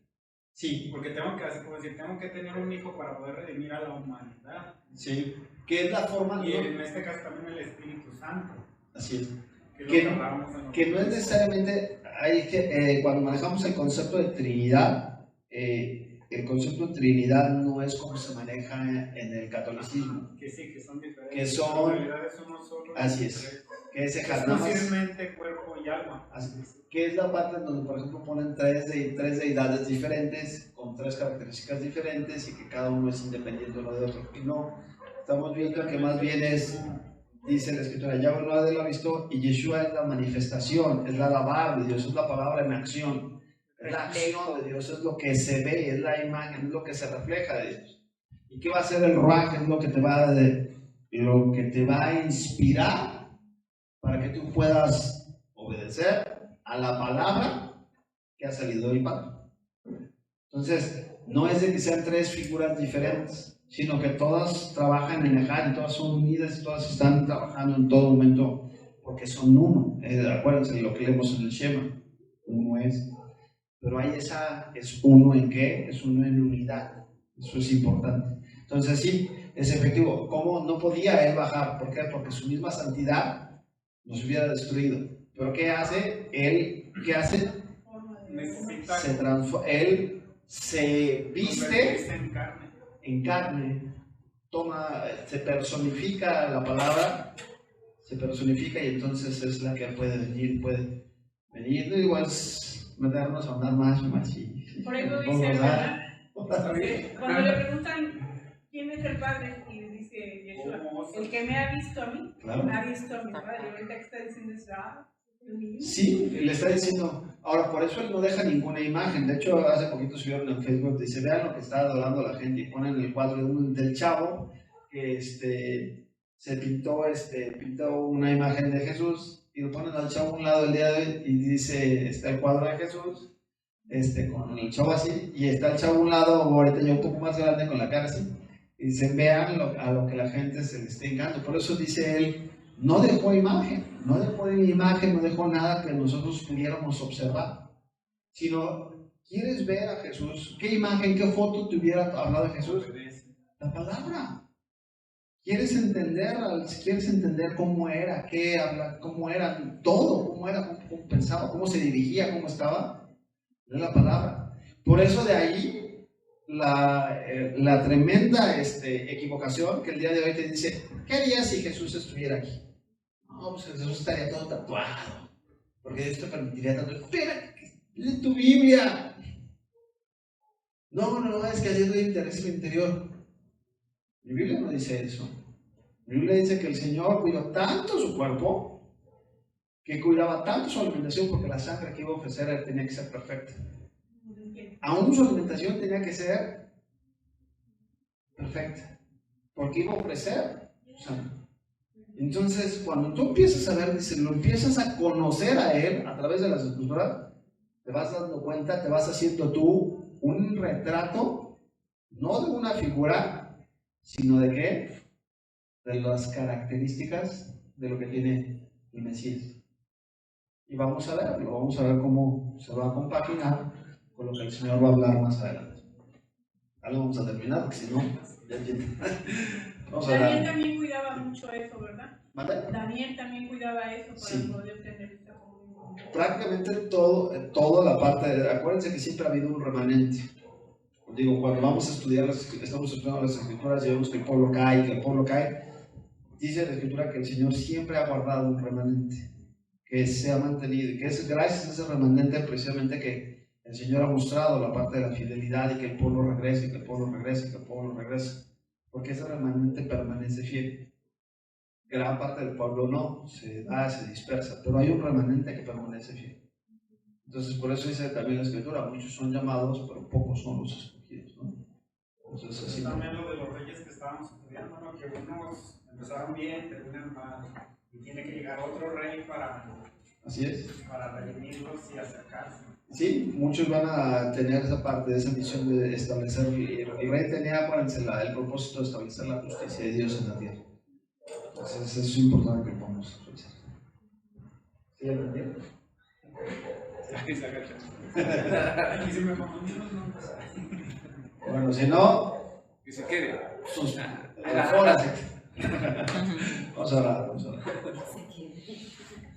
Sí, Porque tengo que, así como decir, tengo que tener un hijo para poder redimir a la humanidad. sí. ¿Qué es la forma? Y en este caso también el Espíritu Santo. Así es. Que es lo Que- que hablábamos en los Que no es necesariamente, hay que, cuando manejamos el concepto de Trinidad, el concepto de Trinidad no es como se maneja en el catolicismo, que sí, que son diferentes. Que son- En realidad es uno solo. Así es. que es Es nada más. decir, mente, cuerpo y alma. Así es. Que es la parte en donde, por ejemplo, ponen tres deidades diferentes, con tres características diferentes y que cada uno es independiente uno de otro. Y no, estamos viendo que más bien es, dice la escritura, Yahweh no lo ha visto y Yeshua es la manifestación, es la alabar de Dios, es la palabra en acción, es la acción de Dios, es lo que se ve, es la imagen, es lo que se refleja de Dios. ¿Y qué va a hacer el Ruach? Es lo que te va a inspirar para que tú puedas obedecer a la palabra que ha salido del Padre. Entonces, no es de que sean tres figuras diferentes, sino que todas trabajan en Ejad y todas son unidas y todas están trabajando en todo momento porque son uno. Acuérdense de lo que leemos en el Shema, uno es. Pero ahí es uno en qué, es uno en unidad. Eso es importante. Entonces sí, es efectivo. ¿Cómo no podía él bajar? ¿Por qué? Porque su misma santidad nos hubiera destruido. Pero ¿qué hace? Él, ¿qué hace? Necesita Se transforma, él se viste convertirse en carne. se personifica la palabra, se personifica y entonces es la que puede venir. No digo, es meternos a andar más y Por eso vamos dice, a ¿verdad? dar. Cuando le preguntan quién es el Padre, y dice Yeshua, el que me ha visto a mí, Claro. ha visto a mi Padre. Y ahorita que está diciendo eso, el mismo. Sí, le está diciendo. Ahora, por eso él no deja ninguna imagen. De hecho, hace poquito subieron en Facebook, dice, vean lo que está adorando la gente. Y ponen el cuadro del chavo que se pintó una imagen de Jesús y lo ponen al chavo a un lado el día de hoy y dice, está el cuadro de Jesús, con el chavo así, y está el chavo a un lado, ahorita ya un poco más grande con la cara así. Y dicen, vean a lo que la gente se le está encantando. Por eso dice él, no dejó imagen, no dejó nada que nosotros pudiéramos observar, sino, ¿quieres ver a Jesús? ¿Qué imagen, qué foto te hubiera hablado de Jesús? La palabra. ¿Quieres entender cómo era, qué habla, cómo era todo, cómo pensaba, cómo se dirigía, cómo estaba? Es la palabra. Por eso de ahí la tremenda equivocación que el día de hoy te dice, ¿qué harías si Jesús estuviera aquí? No, pues Jesús estaría todo tatuado, porque Dios te permitiría tanto. Espera, lee tu Biblia. No, es que a Dios le interesa el interior. Mi Biblia no dice eso. Mi Biblia dice que el Señor cuidó tanto su cuerpo, que cuidaba tanto su alimentación, porque la sangre que iba a ofrecer tenía que ser perfecta. Aún su alimentación tenía que ser perfecta, porque iba a ofrecer sangre. Entonces, cuando tú empiezas a ver, dice, lo empiezas a conocer a Él a través de las escrituras, te vas dando cuenta, te vas haciendo tú un retrato, no de una figura, sino de qué, de las características de lo que tiene el Mesías. Y vamos a ver cómo se va a compaginar con lo que el Señor va a hablar más adelante. Ahora vamos a terminar, porque si no, ya vamos a Daniel ver. también cuidaba mucho eso, ¿verdad? ¿Mande? Daniel también cuidaba eso para Sí. poder tener esta comunión. Prácticamente toda la parte, acuérdense que siempre ha habido un remanente. Digo, cuando vamos a estudiar, estamos estudiando las escrituras y vemos que el pueblo cae, dice la escritura que el Señor siempre ha guardado un remanente, que se ha mantenido, y que es gracias a ese remanente precisamente que el Señor ha mostrado la parte de la fidelidad y que el pueblo regrese, que el pueblo regrese, porque ese remanente permanece fiel. Gran parte del pueblo no, se dispersa, pero hay un remanente que permanece fiel. Entonces, por eso dice también la escritura, muchos son llamados, pero pocos son los escogidos, ¿no? Entonces, así también lo de los reyes que estábamos estudiando, ¿no? Que unos empezaron bien, terminan mal, y tiene que llegar otro rey así es. para redimirlos y acercarse. Sí, muchos van a tener esa parte, de esa misión de establecer, el rey tenía, acuérdense, el propósito de establecer la justicia de Dios en la tierra. Entonces, eso es importante que podamos realizar. ¿Sí, entendiendo? Ahí se agacha. Aquí se me ponen unos nombres. Bueno, si no, Que se quede. sus horas. Vamos a orar, vamos a orar.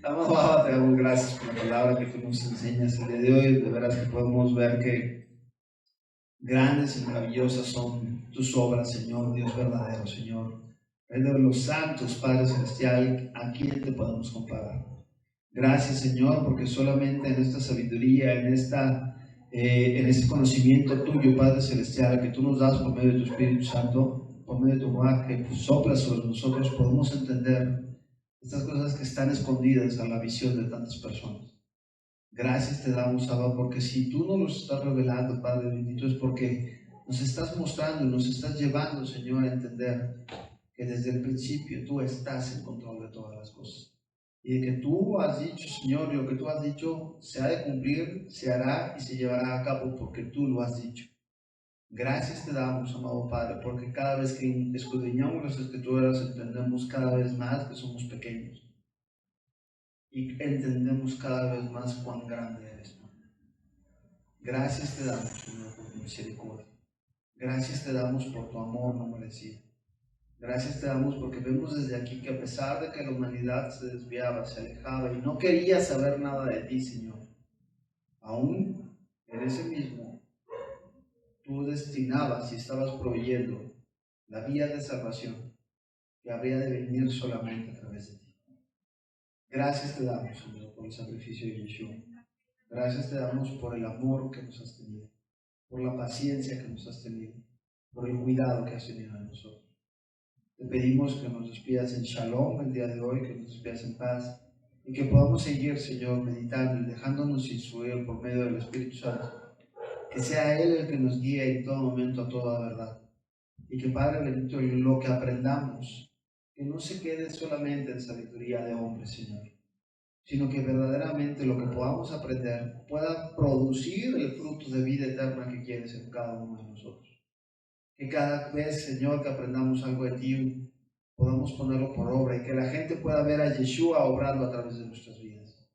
Amado Abba, te damos gracias por la palabra que tú nos enseñas el día de hoy. De veras que podemos ver que grandes y maravillosas son tus obras, Señor, Dios verdadero, Señor. Rey de los santos, Padre Celestial, ¿a quién te podemos comparar? Gracias, Señor, porque solamente en esta sabiduría, en este conocimiento tuyo, Padre Celestial, que tú nos das por medio de tu Espíritu Santo, por medio de tu voz que sopla sobre nosotros, podemos entender estas cosas que están escondidas a la visión de tantas personas. Gracias te damos, Abba, porque si tú nos los estás revelando, Padre bendito, es porque nos estás mostrando, nos estás llevando, Señor, a entender que desde el principio tú estás en control de todas las cosas. Y de que tú has dicho, Señor, y lo que tú has dicho se ha de cumplir, se hará y se llevará a cabo porque tú lo has dicho. Gracias te damos, amado Padre, porque cada vez que escudriñamos las Escrituras entendemos cada vez más que somos pequeños. Y entendemos cada vez más cuán grande eres. Gracias te damos, Señor, por tu misericordia. Gracias te damos por tu amor no merecido. Gracias te damos porque vemos desde aquí que a pesar de que la humanidad se desviaba, se alejaba y no quería saber nada de ti, Señor, aún en ese mismo, tú destinabas y estabas proveyendo la vía de salvación que habría de venir solamente a través de ti. Gracias te damos, Señor, por el sacrificio de Yeshua. Gracias te damos por el amor que nos has tenido, por la paciencia que nos has tenido, por el cuidado que has tenido de nosotros. Te pedimos que nos despidas en shalom el día de hoy, que nos despidas en paz y que podamos seguir, Señor, meditando y dejándonos instruir por medio del Espíritu Santo. Que sea Él el que nos guíe en todo momento a toda verdad. Y que, Padre bendito, lo que aprendamos, que no se quede solamente en sabiduría de hombres, Señor, sino que verdaderamente lo que podamos aprender pueda producir el fruto de vida eterna que quieres en cada uno de nosotros. Que cada vez, Señor, que aprendamos algo de ti, podamos ponerlo por obra y que la gente pueda ver a Yeshua obrando a través de nuestras vidas.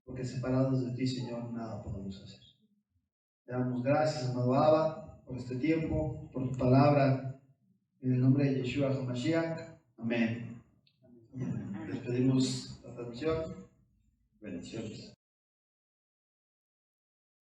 Porque separados de ti, Señor, nada podemos hacer. Te damos gracias, amado Abba, por este tiempo, por tu palabra. En el nombre de Yeshua HaMashiach. Amén. Despedimos la transmisión. Bendiciones.